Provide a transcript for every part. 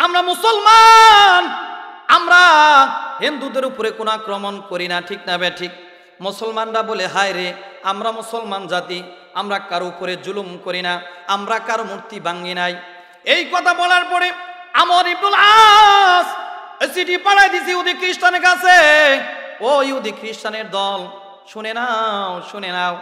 আমরা মুসলমান, আমরা হিন্দুদের উপরে কোনো আক্রমণ করি না, ঠিক না ঠিক? মুসলমানরা বলে হায় রে আমরা মুসলমান জাতি, আমরা কারো উপরে জুলুম করি না, আমরা কারো মূর্তি ভাঙি নাই। এই কথা বলার পরে আমর ইবনুল আস চিঠি পাঠাই দিছি ইহুদি খ্রিস্টানের কাছে। ও ইহুদি খ্রিস্টানের দল, শুনে নাও, শুনে নাও,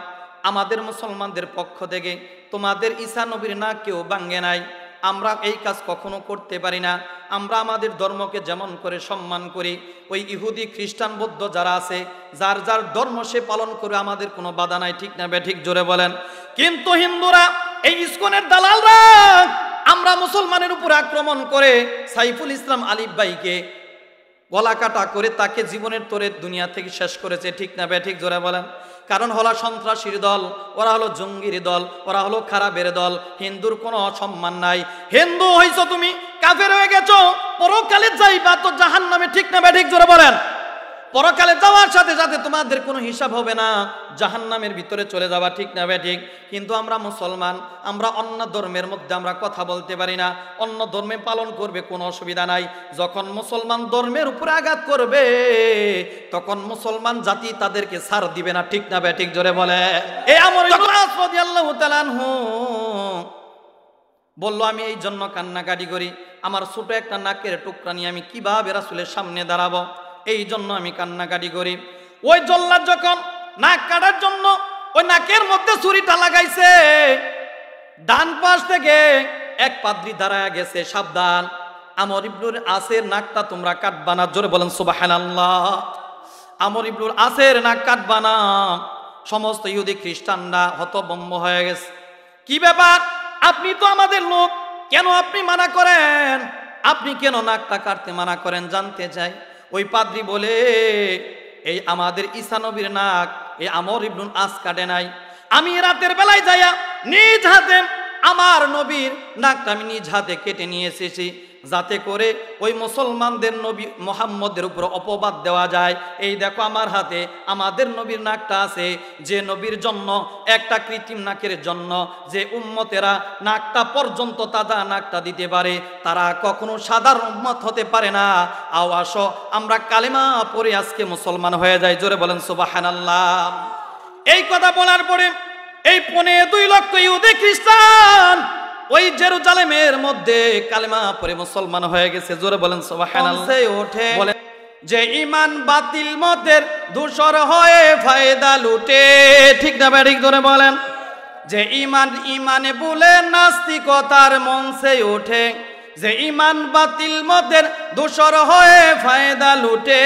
আমাদের মুসলমানদের পক্ষ থেকে তোমাদের ঈসা নবীর না কেউ ভাঙে নাই, আমরা এই কাজ কখনো করতে পারি না। আমরা আমাদের ধর্মকে যেমন করে সম্মান করি, ওই ইহুদি খ্রিস্টান বৌদ্ধ যারা আছে যার যার ধর্ম সে পালন করে, আমাদের কোনো বাধা নাই, ঠিক না ঠিক? জোরে বলেন। কিন্তু হিন্দুরা, এই ইসকনের দালালরা আমরা মুসলমানের উপর আক্রমণ করে সাইফুল ইসলাম আলিফ ভাইকে গলা কাটা করে তাকে জীবনের তোরে দুনিয়া থেকে শেষ করেছে, ঠিক না ঠিক? জোরে বলেন। কারণ হলো সন্ত্রাসীর দল, ওরা হলো জঙ্গির দল, ওরা হলো খারাপের দল। হিন্দুর কোনো সম্মান নাই। হিন্দু হইছো তুমি, কাফের হয়ে গেছো, পরকালে যাইবা তো জাহান্নামে, ঠিক না ঠিক? জোরে বলেন। পরকালে যাওয়ার সাথে সাথে তোমাদের কোনো হিসাব হবে না, জাহান্নামের ভিতরে চলে যাবা, ঠিক না ঠিক? কিন্তু আমরা মুসলমান, আমরা অন্য ধর্মের মধ্যে আমরা কথা বলতে পারি না, অন্য ধর্মে পালন করবে কোনো অসুবিধা নাই। যখন মুসলমান ধর্মের উপরে আঘাত করবে তখন মুসলমান জাতি তাদেরকে ছাড় দিবে না, ঠিক না ঠিক? জোরে বলে। এই আমর রাদিয়াল্লাহু তাআলা আনহু বলল, আমি এই জন্য কান্নাকাটি করি, আমার ছোট একটা নাকের টুকরা নিয়ে আমি কিভাবে রাসূলের সামনে দাঁড়াবো, এই জন্য আমি কান্নাকাটি করি। ওই জল্লাদ যখন নাক কাটার জন্য ওই নাকের মধ্যে ছুরিটা লাগাইছে, ডান পাশ থেকে এক পাদ্রী দাঁড়ায় গেছে, সাবধান, আমর ইবনুল আসের নাকটা তোমরা কাটবা না। জোরে বলেন সুবহানাল্লাহ। আমর ইবনুল আসের নাক কাটবা না। সমস্ত ইহুদি খ্রিস্টানরা হতভম্ব হয়ে গেছে। কি ব্যাপার, আপনি তো আমাদের লোক, কেন আপনি মানা করেন? আপনি কেন নাকটা কাটতে মানা করেন জানতে চাই। ওই পাদ্রী বলে, এই আমাদের ঈসা নবীর নাক এই আমর ইবনুল আস কাটে নাই, আমি রাতের বেলায় যাইয়া নিজ হাতে আমার নবীর নাকটা আমি নিজ হাতে কেটে নিয়ে এসেছি, যাতে করে ওই মুসলমানদের নবী মুহাম্মদের উপর অপবাদ দেওয়া যায়। এই দেখো আমার হাতে আমাদের নবীর নাকটা আছে, যে নবীর জন্য একটা কৃত্রিম নাকের জন্য যে উম্মতেরা নাকটা পর্যন্ত তাজা নাকটা দিতে পারে, তারা কখনো সাধারণ উম্মত হতে পারে না। আও আসো আমরা কালেমা পড়ে আজকে মুসলমান হয়ে যাই। জোরে বলেন সুবহানাল্লাহ। এই কথা বলার পরে এই 2.5 লক্ষ ইহুদি খ্রিস্টান ওই জেরুজালেমের মধ্যে কালেমা পড়ে মুসলমান হয়ে গেছে। জোরে বলেন সুবহানাল্লাহ। ওঠে বলে যে ইমান বাতিল মতের ধূসর হয়ে ফায়দা লুটে, ঠিক না ঠিক? জোরে বলেন। যে ইমানে বলে নাস্তিকতার মঞ্চে ওঠে, যে ইমান বাতিল মতের ধূসর হয়ে ফায়দা লুটে,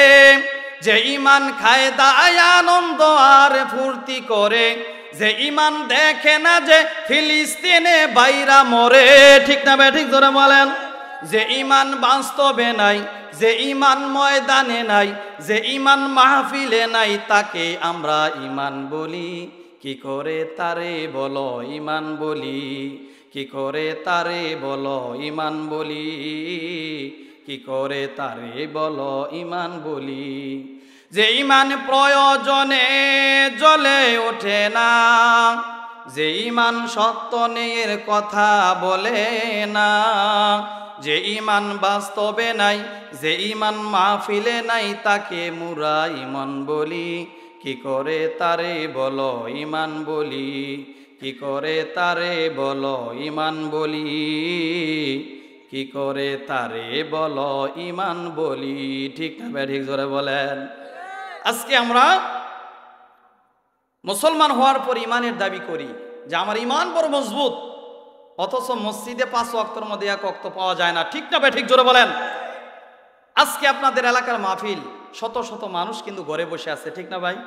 যে ইমান খায় দায় আনন্দ আর ফুর্তি করে, যে ইমান দেখে না যে ফিলিস্তিনে বাইরা মরে, ঠিক না ঠিক? জোরে বলেন। যে ইমান বাস্তবে নাই, যে ইমান ময়দানে নাই, যে ইমান মাহফিলে নাই, তাকে আমরা ইমান বলি। কি করে তারে বলো ইমান বলি, কি করে তারে বলো ইমান বলি, কি করে তারে বলো ইমান বলি। যে ইমান প্রয়োজনে জ্বলে ওঠে না, যে ইমান সত্য নেয়ের কথা বলে না, যে ইমান বাস্তবে নাই, যে ইমান মাহফিলে নাই, তাকে মুরা ইমান বলি। কি করে তারে বলো ইমান বলি, কি করে তারে বলো ইমান বলি, কি করে তারে বলো ইমান বলি, ঠিক না ঠিক? জোরে বলেন। আজকে আমরা মুসলমান হওয়ার পর ইমানের দাবি করি যে আমার ইমান বড় মজবুত, অথচ মসজিদে 5 ওয়াক্তের মধ্যে 1 ওয়াক্ত পাওয়া যায় না, ঠিক না ঠিক? জোরে বলেন। আজকে আপনাদের এলাকার মাহফিল, শত শত মানুষ কিন্তু ঘরে বসে আছে, ঠিক না ভাই?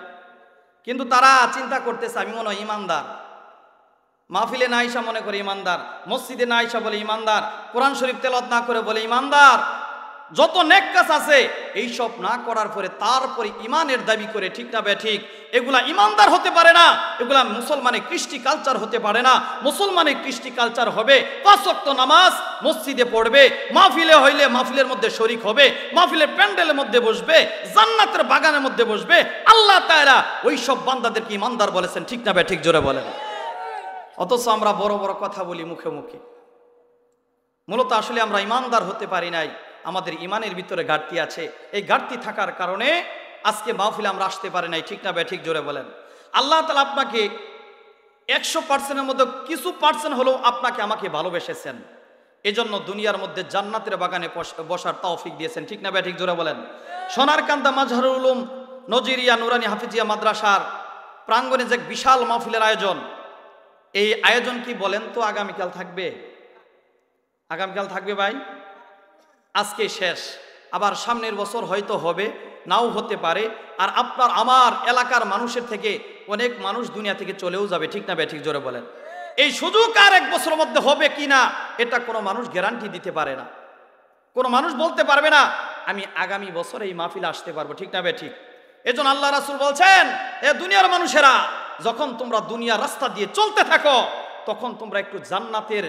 কিন্তু তারা চিন্তা করতেছে আমি মনে হয় ইমানদার, মাহফিলে না আইসা মনে করে ইমানদার, মসজিদে না আইসা বলে ইমানদার, কোরআন শরীফ তেলাওয়াত না করে বলে ইমানদার, যত নেক কাজ আছে এই সব না করার পরে তারপরে ইমানের দাবি করে, ঠিক না ঠিক? এগুলা ইমানদার হতে পারে না, এগুলা মুসলমানের কৃষ্টি কালচার হতে পারে না। মুসলমানের কৃষ্টি কালচার হবে 5 ওয়াক্ত নামাজ মসজিদে পড়বে, মাহফিলে হইলে মাহফিলের মধ্যে শরীক হবে, মাহফিলের প্যান্ডেলের মধ্যে বসবে, জান্নাতের বাগানের মধ্যে বসবে। আল্লাহ তাআলা ওই সব বান্দাদেরকে ইমানদার বলেছেন, ঠিক না ঠিক? জোরে বলেন। অথচ আমরা বড় বড় কথা বলি মুখে মুখে, মূলত আসলে আমরা ইমানদার হতে পারি নাই, আমাদের ইমানের ভিতরে ঘাটতি আছে। এই ঘাটতি থাকার কারণে আজকে মাহফিলে আমরা আসতে পারি নাই, ঠিক না ঠিক জোরে বলেন। আল্লাহ তাআলা আপনাকে 100%-এর মধ্যে কিছু পার্সেন্ট হলেও আপনাকে আমাকে ভালোবেসেছেন, এজন্য দুনিয়ার মধ্যে জান্নাতের বাগানে বসার তৌফিক দিয়েছেন, ঠিক না ঠিক জোরে বলেন। সোনারকান্দা মাজহারুল উলুম নজিরিয়া নুরানি হাফিজিয়া মাদ্রাসার প্রাঙ্গণে যে বিশাল মাহফিলের আয়োজন, এই আয়োজন কি বলেন তো আগামীকাল থাকবে? আগামীকাল থাকবে ভাই? আজকে শেষ, আবার সামনের বছর হয়তো হবে, নাও হতে পারে। আর আপনার আমার এলাকার মানুষের থেকে অনেক মানুষ দুনিয়া থেকে চলেও যাবে, ঠিক না ঠিক জোরে বলেন। এই সুযোগ আর এক বছরের মধ্যে হবে কিনা এটা কোনো মানুষ গ্যারান্টি দিতে পারে না, কোনো মানুষ বলতে পারবে না আমি আগামী বছর এই মাহফিলে আসতে পারবো, ঠিক না ঠিক। এজন্য আল্লাহ রাসূল বলছেন, এ দুনিয়ার মানুষেরা, যখন তোমরা দুনিয়ার রাস্তা দিয়ে চলতে থাকো তখন তোমরা একটু জান্নাতের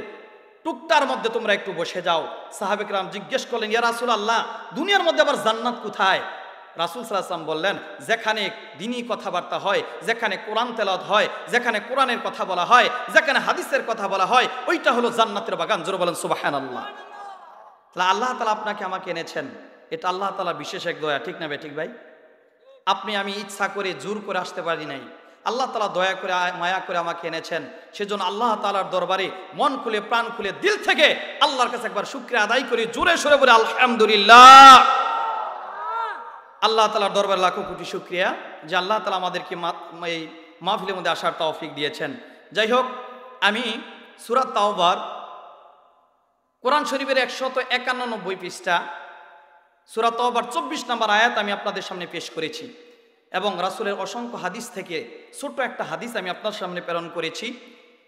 টুকটার মধ্যে তোমরা একটু বসে যাও। সাহাবে কেরাম জিজ্ঞেস করলেন, ইয়া রাসূলুল্লাহ, দুনিয়ার মধ্যে আবার জান্নাত কোথায়? রাসূল সাল্লাল্লাহু আলাইহি ওয়াসাল্লাম বললেন, যেখানে দ্বীনি কথাবার্তা হয়, যেখানে কোরআন তেলাওয়াত হয়, যেখানে কোরআনের কথা বলা হয়, যেখানে হাদিসের কথা বলা হয়, ওইটা হলো জান্নাতের বাগান। জোরে বলেন সুবহানাল্লাহ। তাহলে আল্লাহ তাআলা আপনাকে আমাকে এনেছেন, এটা আল্লাহ তাআলা বিশেষ এক দয়া, ঠিক না ঠিক ভাই? আপনি আমি ইচ্ছা করে জোর করে আসতে পারি নাই, আল্লাহ তাআলা দয়া করে মায়া করে আমাকে এনেছেন। সেজন্য আল্লাহ তাআলার দরবারে মন খুলে প্রাণ খুলে দিল থেকে আল্লাহর কাছে একবার শুকরিয়া আদায় করি, জোরে সোরে বলে আলহামদুলিল্লাহ। আল্লাহ তাআলার দরবারে লাখো কোটি শুকরিয়া যে আল্লাহ তাআলা আমাদেরকে এই মাহফিলের মধ্যে আসার তৌফিক দিয়েছেন। যাই হোক, আমি সূরা তাওবার কোরআন শরীফের 191 পৃষ্ঠা সূরা তাওবার 24 নম্বর আয়াত আমি আপনাদের সামনে পেশ করেছি, এবং রাসূলের অসংখ্য হাদিস থেকে ছোট্ট একটা হাদিস আমি আপনার সামনে প্রেরণ করেছি।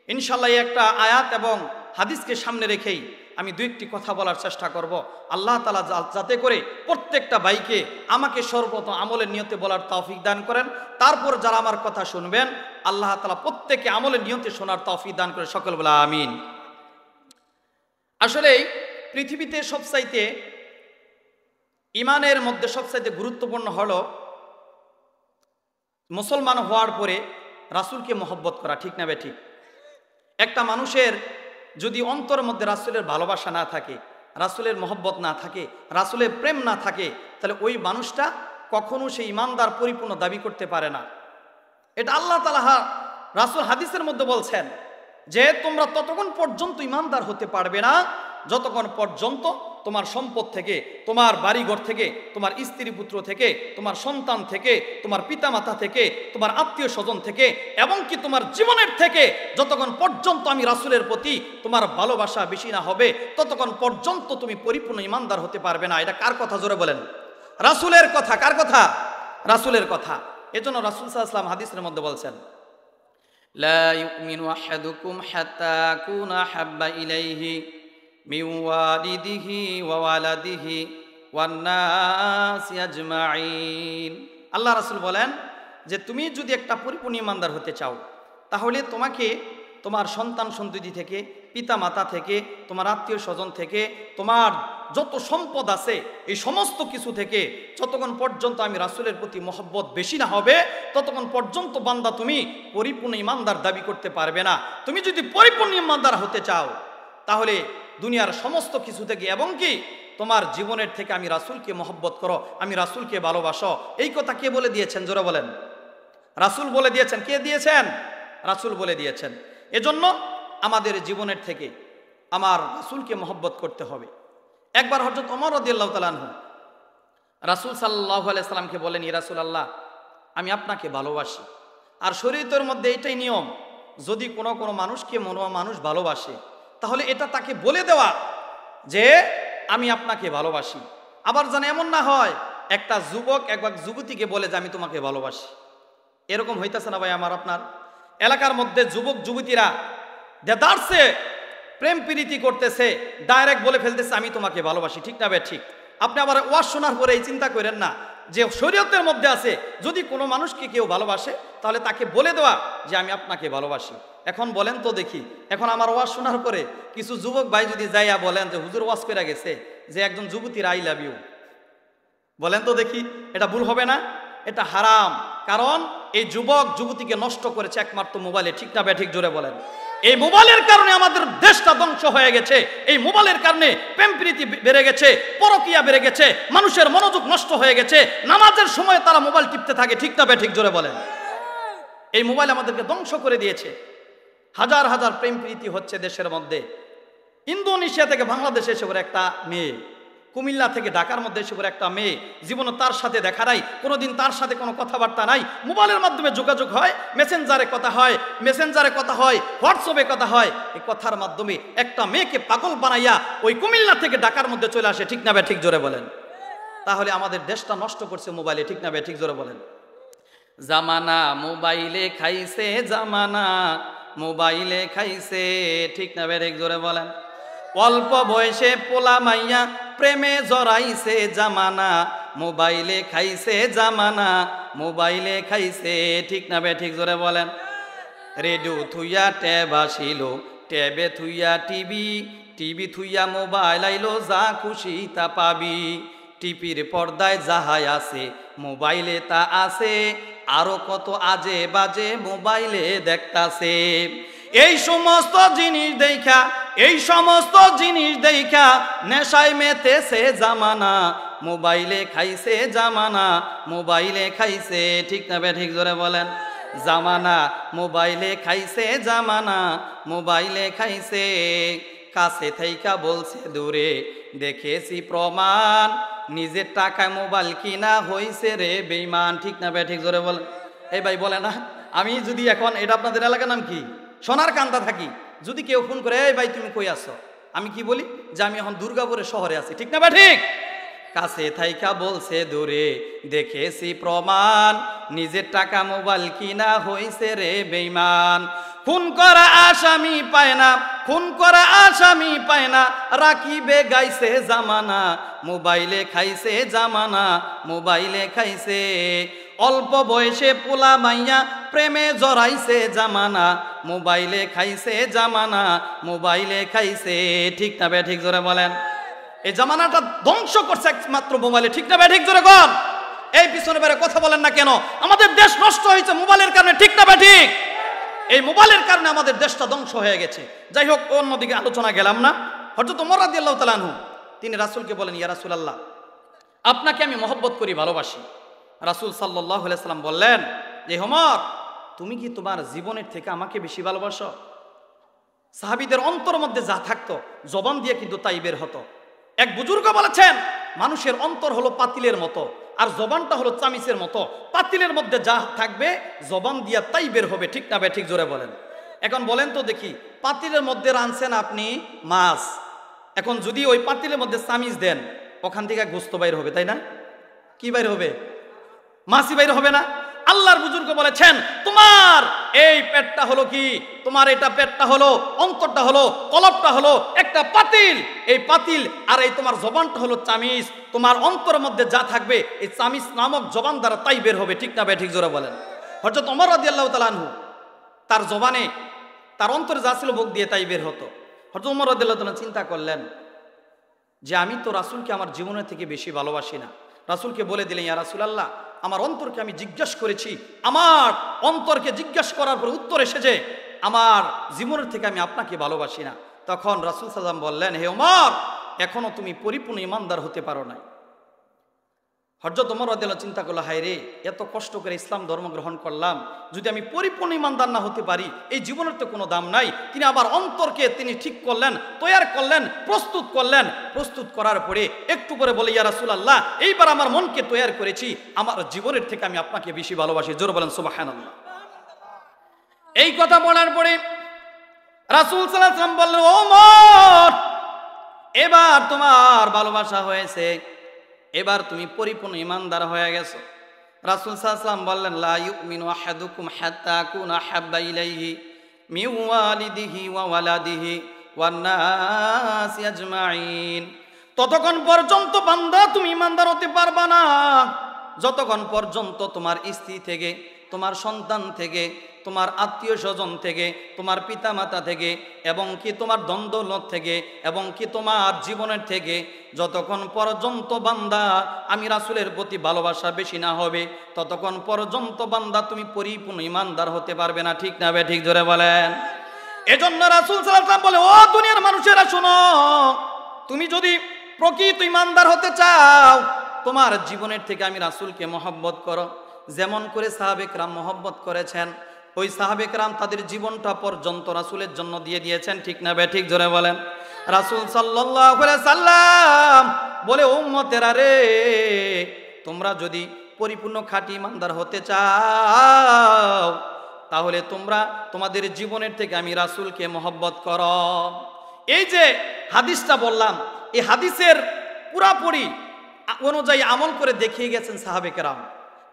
ইনশাআল্লাহ এই একটা আয়াত এবং হাদিসকে সামনে রেখেই আমি দুই একটি কথা বলার চেষ্টা করব। আল্লাহ তাআলা যাতে করে প্রত্যেকটা ভাইকে আমাকে সর্বপ্রথম আমলের নিয়তে বলার তৌফিক দান করেন, তারপর যারা আমার কথা শুনবেন আল্লাহ তাআলা প্রত্যেককে আমলের নিয়তে শোনার তৌফিক দান করে, সকল বলা আমিন। আসলে পৃথিবীতে সবচাইতে ইমানের মধ্যে সবচাইতে গুরুত্বপূর্ণ হলো মুসলমান হওয়ার পরে রাসূলকে মহব্বত করা, ঠিক না ঠিক। একটা মানুষের যদি অন্তরের মধ্যে রাসূলের ভালোবাসা না থাকে, রাসূলের মহব্বত না থাকে, রাসূলের প্রেম না থাকে, তাহলে ওই মানুষটা কখনো সেই ইমানদার পরিপূর্ণ দাবি করতে পারে না। এটা আল্লাহ তাআলা রাসূল হাদিসের মধ্যে বলছেন যে তোমরা ততক্ষণ পর্যন্ত ইমানদার হতে পারবে না যতক্ষণ পর্যন্ত তোমার সম্পদ থেকে, তোমার বাড়িঘর থেকে, তোমার স্ত্রী পুত্র থেকে, তোমার সন্তান থেকে, তোমার পিতামাতা থেকে, তোমার আত্মীয় স্বজন থেকে, এবং কি তোমার জীবনের থেকে যতক্ষণ পর্যন্ত আমি রাসূলের প্রতি তোমার ভালোবাসা বেশি না হবে ততক্ষণ পর্যন্ত তুমি পরিপূর্ণ ইমানদার হতে পারবে না। এটা কার কথা জোরে বলেন? রাসূলের কথা। কার কথা? রাসূলের কথা। এজন্য রাসূল সাল্লাল্লাহু আলাইহি ওয়াসাল্লাম হাদিসের মধ্যে বলছেন, লা ইউমিনু আহাদুকুম হাত্তা আকুনা হাব্বা ইলাইহি মিন ওয়ালিদিহি ওয়া ওয়ালাদিহি ওয়ান নাসি আজমাইন। আল্লাহ রাসূল বলেন যে তুমি যদি একটা পরিপূর্ণ ইমানদার হতে চাও তাহলে তোমাকে তোমার সন্তান সন্ততি থেকে, পিতা মাতা থেকে, তোমার আত্মীয় স্বজন থেকে, তোমার যত সম্পদ আছে এই সমস্ত কিছু থেকে যতক্ষণ পর্যন্ত আমি রাসূলের প্রতি মহব্বত বেশি না হবে ততক্ষণ পর্যন্ত বান্দা তুমি পরিপূর্ণ ইমানদার দাবি করতে পারবে না। তুমি যদি পরিপূর্ণ ইমানদার হতে চাও তাহলে দুনিয়ার সমস্ত কিছু থেকে এবং কি তোমার জীবনের থেকে আমি রাসূলকে মহব্বত করো, আমি রাসূলকে ভালোবাসো। এই কথা কে বলে দিয়েছেন? জোরে বলেন। রাসূল বলে দিয়েছেন। কে দিয়েছেন? রাসূল বলে দিয়েছেন। এজন্য আমাদের জীবনের থেকে আমার রাসূলকে মহব্বত করতে হবে। একবার হযরত ওমর রাদিয়াল্লাহু তাআলা আনহু রাসূল সাল্লাল্লাহু আলাইহি সাল্লামকে বলেন, ইয়া রাসূলুল্লাহ, আমি আপনাকে ভালোবাসি। আর শরীয়তের মধ্যে এটাই নিয়ম, যদি কোনো মানুষকে মানুষ ভালোবাসে তাহলে এটা তাকে বলে দেওয়া যে আমি আপনাকে ভালোবাসি। আবার যেন এমন না হয় একটা যুবক একবার যুবতীকে বলে যে আমি তোমাকে ভালোবাসি। এরকম হইতেছে না ভাই? আমার আপনার এলাকার মধ্যে যুবক যুবতীরা দেদারসে প্রেম প্রীতি করতেছে, ডাইরেক্ট বলে ফেলতেছে আমি তোমাকে ভালোবাসি, ঠিক না? ঠিক। আপনি আবার ওয়াজ শোনার পরে এই চিন্তা করেন না যে শরীয়তের মধ্যে আছে যদি কোনো মানুষকে কেউ ভালোবাসে তাহলে তাকে বলে দেওয়া যে আমি আপনাকে ভালোবাসি। এখন বলেন তো দেখি, এখন আমার ওয়াজ শোনার পরে কিছু যুবক ভাই যদি যাইয়া বলেন যে হুজুর ওয়াজ করে গেছে যে একজন যুবতীর আই লাভ ইউ, বলেন তো দেখি, এটা ভুল হবে না? এটা হারাম। কারণ এই যুবক যুবতীকে নষ্ট করেছে একমাত্র মোবাইলে, ঠিক না? ঠিক জোরে বলেন। এই মোবাইলের কারণে আমাদের দেশটা ধ্বংস হয়ে গেছে। এই মোবাইলের কারণে প্রেম প্রীতি বেড়ে গেছে, পরকীয়া বেড়ে গেছে, মানুষের মনোযোগ নষ্ট হয়ে গেছে। নামাজের সময় তারা মোবাইল টিপতে থাকে, ঠিক না ঠিক জোরে বলেন। এই মোবাইল আমাদেরকে ধ্বংস করে দিয়েছে। হাজার হাজার প্রেম প্রীতি হচ্ছে দেশের মধ্যে। ইন্দোনেশিয়া থেকে বাংলাদেশে এসে পড়ে একটা মেয়ে, কুমিল্লা থেকে ঢাকার মধ্যে এসে পড়ে একটা মেয়ে, জীবনে তার সাথে দেখা নাই, কোনোদিন তার সাথে কোনো কথাবার্তা নাই, মোবাইলের মাধ্যমে যোগাযোগ হয়, মেসেঞ্জারে কথা হয়, হোয়াটসঅ্যাপে কথা হয়। এই কথার মাধ্যমে একটা মেয়েকে পাগল বানাইয়া ওই কুমিল্লা থেকে ঢাকার মধ্যে চলে আসে, ঠিক না ঠিক জোরে বলেন। তাহলে আমাদের দেশটা নষ্ট করছে মোবাইলে, ঠিক না ঠিক জোরে বলেন। জামানা মোবাইলে খাইছে, জামানা মোবাইলে খাইছে, ঠিক না ঠিক জোরে বলেন। অল্প বয়সে পোলা মাইয়া প্রেমে জড়াইছে, জামানা মোবাইলে খাইছে, জামানা মোবাইলে খাইছে, ঠিক না ঠিক জোরে বলেন। রেডিও থুইয়া ট্যাব আসিল, ট্যাবে থুইয়া টিভি, টিভি থুইয়া মোবাইল আইলো, যা খুশি তা পাবি। টিভির পর্দায় যাহাই আছে মোবাইলে তা আছে, আরো কত আজে বাজে মোবাইলে দেখতাছে। এই সমস্ত জিনিস দেখা নেশায় মেতেছে, জামানা মোবাইলে খাইছে, জামানা মোবাইলে খাইছে, ঠিক না ঠিক জোরে বলেন। জামানা মোবাইলে খাইছে, জামানা মোবাইলে খাইছে। কাছে থাইকা বলছে দূরে দেখেছি প্রমাণ, নিজের টাকায় মোবাইল কিনা হইছে রে বেঈমান, ঠিক না ঠিক জোরে বলেন। এই ভাই বলে না, আমি যদি এখন, এটা আপনাদের এলাকার নাম কি, সোনার কান্দা থাকি, যদি কেউ ফোন করে এই ভাই তুমি কই আছো, আমি কি বলি যে আমি এখন দুর্গাপুরের শহরে আছি, ঠিক না ঠিক। কাছে থাইকা বলছে দূরে দেখেছি প্রমাণ, নিজের টাকা মোবাইল কিনা হইছে রে বেঈমান। খুন করা আসামি পায় না, খুন করা আসামি পায় না, রাখিবে গাইছে জামানা মোবাইলে খাইছে, জামানা মোবাইলে খাইছে। অল্প বয়সে পোলা মাইয়া প্রেমে জড়াইছে, জামানা মোবাইলে খাইছে, জামানা মোবাইলে খাইছে, ঠিক না ঠিক জোরে বলেন। এই জামানাটা ধ্বংস করছে একমাত্র মোবাইলে, ঠিক না ঠিক জোরে বলেন। এই পিছনে বেড়ে কথা বলেন না কেন? আমাদের দেশ নষ্ট হয়েছে মোবাইলের কারণে, ঠিক না ঠিক। এই মোবাইলের কারণে আমাদের দেশটা ধ্বংস হয়ে গেছে। যাই হোক, অন্যদিকে আলোচনা গেলাম না। হযরত ওমর রাদিয়াল্লাহু তাআলা আনহু তিনি রাসূলকে বলেন, ইয়া রাসূলুল্লাহ, আপনাকে আমি মহব্বত করি, ভালোবাসি। রাসূল সাল্লাল্লাহু আলাইহি সাল্লাম বললেন যে ওমর, তুমি কি তোমার জীবনের থেকে আমাকে বেশি ভালোবাসো? সাহাবীদের অন্তর মধ্যে যা থাকতো জবান দিয়ে কিন্তু তাই বের হতো। এক বুজুর্গ বলেছেন, মানুষের অন্তর হলো পাতিলের মতো, আর জবানটা হলো চামিচের মতো। পাতিলের মধ্যে যা থাকবে জবান দিয়া তাই বের হবে, ঠিক না ঠিক জোরে বলেন। এখন বলেন তো দেখি, পাতিলের মধ্যে রাঁধছেন আপনি মাছ, এখন যদি ওই পাতিলের মধ্যে চামিচ দেন, ওখান থেকে গোস্ত বাইর হবে, তাই না? কি বাইর হবে? মাছই বাইর হবে না? আল্লাহর বুজুর্গ বলেছেন, তোমার এই পেটটা হলো কি, তোমার এটা পেটটা হলো, অন্তরটা হলো, কলবটা হলো একটা পাতিল। এই পাতিল আর এই তোমার জবানটা হলো চামিচ। তোমার অন্তরের মধ্যে যা থাকবে এই চামিচ নামক জবান দ্বারা তাই বের হবে, ঠিক না ঠিক জোরে বলেন। হযরত ওমর রাদিয়াল্লাহু তাআলা আনহু তার জবানে, তার অন্তরে যা ছিল মুখ দিয়ে তাই বের হতো। হযরত ওমর রাদিয়াল্লাহু তাআলা চিন্তা করলেন যে আমি তো রাসূলকে আমার জীবনের থেকে বেশি ভালোবাসি না। রাসূলকে বলে দিলেন, ইয়া রাসূলুল্লাহ, আমার অন্তরকে আমি জিজ্ঞেস করেছি, আমার অন্তরকে জিজ্ঞেস করার পর উত্তর এসেছে আমার জীবনের থেকে আমি আপনাকে ভালোবাসি না। তখন রাসূল সাল্লাল্লাহু আলাইহি ওয়াসাল্লাম বললেন, হে ওমর, এখনো তুমি পরিপূর্ণ ইমানদার হতে পারো নাই। হযরত ওমর রাদিয়াল্লাহু চিন্তা করলো, হায় রে, এত কষ্ট করে ইসলাম ধর্ম গ্রহণ করলাম, যদি আমি পরিপূর্ণ ইমানদার না হতে পারি, এই জীবনের তো কোনো দাম নাই। তিনি আবার অন্তরকে তিনি ঠিক করলেন, তৈয়ার করলেন, প্রস্তুত করলেন। প্রস্তুত করার পরে একটু পরে বলে, ইয়া রাসূলুল্লাহ, এইবার আমার মনকে তৈয়ার করেছি, আমার জীবনের থেকে আমি আপনাকে বেশি ভালোবাসি। জোরে বলেন সুবহানাল্লাহ। এই কথা বলার পরে রাসূল সাল্লাল্লাহু আলাইহি ওয়াসাল্লাম বললেন, ওমর, এবার তোমার ভালোবাসা হয়েছে, এবার তুমি পরিপূর্ণ ইমানদার হয়ে গেছো। রাসূল সাল্লাল্লাহু আলাইহি ওয়াসাল্লাম বললেন, লা ইউমিনু আহাদুকুম হাত্তা আকুনা হাব্বা ইলাইহি মিন ওয়ালিদিহি ওয়া ওয়ালাদিহি ওয়ান নাসি আজমাইন। ততক্ষণ পর্যন্ত বান্দা তুমি ইমানদার হতে পারবা না যতক্ষণ পর্যন্ত তোমার স্ত্রী থেকে, তোমার সন্তান থেকে, তোমার আত্মীয় স্বজন থেকে, তোমার পিতামাতা থেকে, এবং কি তোমার দ্বন্দ্বলত থেকে, এবং কি তোমার জীবনের থেকে, যতক্ষণ পর্যন্ত বান্দা আমি রাসূলের প্রতি ভালোবাসা বেশি না হবে, ততক্ষণ পর্যন্ত বান্দা তুমি পরিপূর্ণ ইমানদার হতে পারবে না, ঠিক না ঠিক জোরে বলেন। এজন্য রাসূল সাল্লাল্লাহু আলাইহি ওয়াসাল্লাম বলে, ও দুনিয়ার মানুষেরা শোনো, তুমি যদি প্রকৃত ঈমানদার হতে চাও তোমার জীবনের থেকে আমি রাসূলকে মহব্বত করো। যেমন করে সাহাবে কেরাম মহব্বত করেছেন, ওই সাহাবে কেরাম তাদের জীবনটা পর্যন্ত রাসূলের জন্য দিয়ে দিয়েছেন, ঠিক না বে ঠিক? জোরে বলেন। রাসূল সাল্লাল্লাহু আলাইহি সাল্লাম বলে, উম্মতেরা রে, তোমরা যদি পরিপূর্ণ খাঁটি ঈমানদার হতে চাও তাহলে তোমরা তোমাদের জীবনের থেকে আমি রাসূলকে মহব্বত করো। এই যে হাদিসটা বললাম, এই হাদিসের পুরাপুরি অনুযায়ী আমল করে দেখিয়ে গেছেন সাহাবে কেরাম।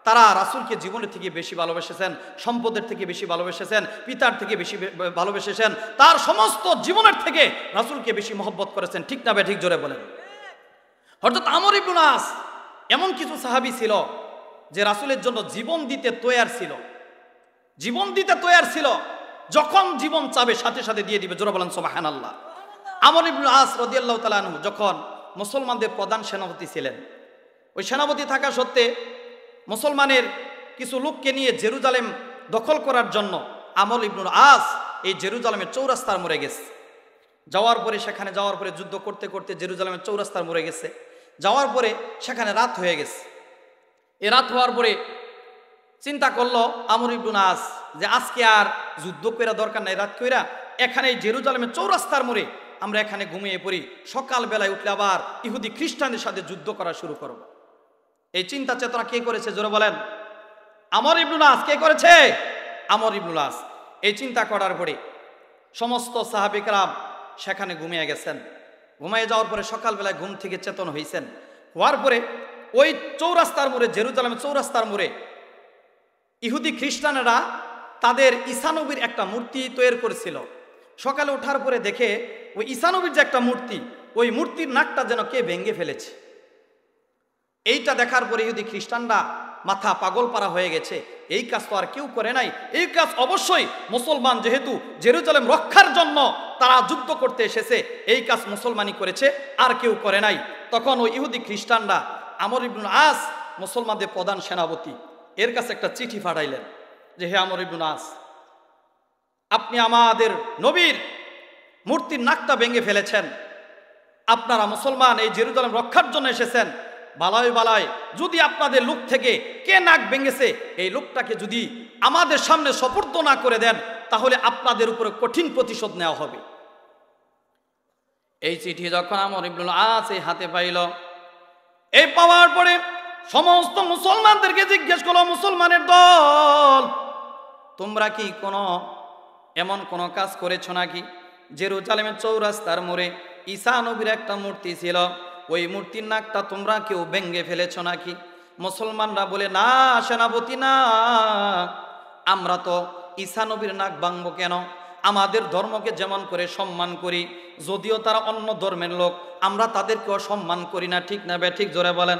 তারা রাসূলকে জীবনের থেকে বেশি ভালোবেসেছেন, সম্পদের থেকে বেশি ভালোবেসেছেন, পিতার থেকে বেশি ভালোবেসেছেন, তার সমস্ত জীবনের থেকে রাসূলকে বেশি মহব্বত করেছেন, ঠিক না বে ঠিক? জোরে বলেন। হযরত আমর ইবনে আস এমন কিছু সাহাবী ছিল যে রাসূলের জন্য জীবন দিতে তৈয়ার ছিল, জীবন দিতে তৈয়ার ছিল, যখন জীবন চাবে সাথে সাথে দিয়ে দিবে। জোরে বলেন সুবহানাল্লাহ। আমর ইবনে আস রাদিয়াল্লাহু তাআলা আনহু যখন মুসলমানদের প্রধান সেনাপতি ছিলেন, ওই সেনাপতি থাকা সত্ত্বে মুসলমানের কিছু লোককে নিয়ে জেরুজালেম দখল করার জন্য আমর ইবনে আস এই জেরুজালেমের চৌরাস্তার মোড়ে গেছে। যাওয়ার পরে সেখানে যাওয়ার পরে যুদ্ধ করতে করতে জেরুজালেমের চৌরাস্তার মোড়ে গেছে। যাওয়ার পরে সেখানে রাত হয়ে গেছে। এ রাত হওয়ার পরে চিন্তা করলো আমর ইবনে আস যে আজকে আর যুদ্ধ কইরা দরকার নাই, রাত কইরা এখানে জেরুজালেমের চৌরাস্তার মোড়ে আমরা এখানে ঘুমিয়ে পড়ি, সকাল বেলায় উঠলে আবার ইহুদি খ্রিস্টানদের সাথে যুদ্ধ করা শুরু করব। এই চিন্তা চেতনা কে করেছে? জোরে বলেন। আমর ইবনে আস। কে করেছে? আমর ইবনে আস। এই চিন্তা করার পরে সমস্ত সাহাবী কেরাম সেখানে ঘুমিয়ে গেছেন। ঘুমিয়ে যাওয়ার পরে সকালবেলায় ঘুম থেকে চেতন হয়েছেন। হওয়ার পরে ওই চৌরাস্তার মোড়ে, জেরুজালেমের চৌরাস্তার মোড়ে ইহুদি খ্রিস্টানেরা তাদের ঈসা নবীর একটা মূর্তি তৈরি করেছিল। সকালে ওঠার পরে দেখে ওই ঈসা নবীর যে একটা মূর্তি, ওই মূর্তির নাকটা যেন কে ভেঙে ফেলেছে। এইটা দেখার পরে ইহুদি খ্রিস্টানরা মাথা পাগল পারা হয়ে গেছে, এই কাজ তো আর কেউ করে নাই, এই কাজ অবশ্যই মুসলমান যেহেতু জেরুজালেম রক্ষার জন্য তারা যুদ্ধ করতে এসেছে, এই কাজ মুসলমানই করেছে, আর কেউ করে নাই। তখন ওই ইহুদি খ্রিস্টানরা আমর ইবনে আস, মুসলমানদের প্রধান সেনাপতি, এর কাছে একটা চিঠি পাঠাইলেন যে, হে আমর ইবনে আস, আপনি আমাদের নবীর মূর্তির নাকটা ভেঙে ফেলেছেন, আপনারা মুসলমান এই জেরুজালেম রক্ষার জন্য এসেছেন, বালায় বালায় যদি আপনাদের লোক থেকে কে নাক ভেঙেছে এই লোকটাকে যদি আমাদের সামনে সুপর্দ না করে দেন তাহলে আপনাদের উপরে কঠিন প্রতিশোধ নেওয়া হবে। এই চিঠি যখন আমর ইবনে আস এই হাতে পাইল, এই পাওয়ার পরে সমস্ত মুসলমানদেরকে জিজ্ঞেস করলো, মুসলমানের দল, তোমরা কি এমন কোনো কাজ করেছো নাকি? জেরুজালেমের চৌরাস্তার মোড়ে ঈসা নবীর একটা মূর্তি ছিল, ওই মূর্তির নাকটা তোমরা কেউ ভেঙে ফেলেছো নাকি? মুসলমানরা বলে, না সেনাপতি, না, আমরা তো ঈসা নবীর নাক ভাঙবো কেন? আমাদের ধর্মকে যেমন করে সম্মান করি, যদিও তারা অন্য ধর্মের লোক, আমরা তাদেরকেও সম্মান করি না, ঠিক না বে ঠিক? জোরে বলেন।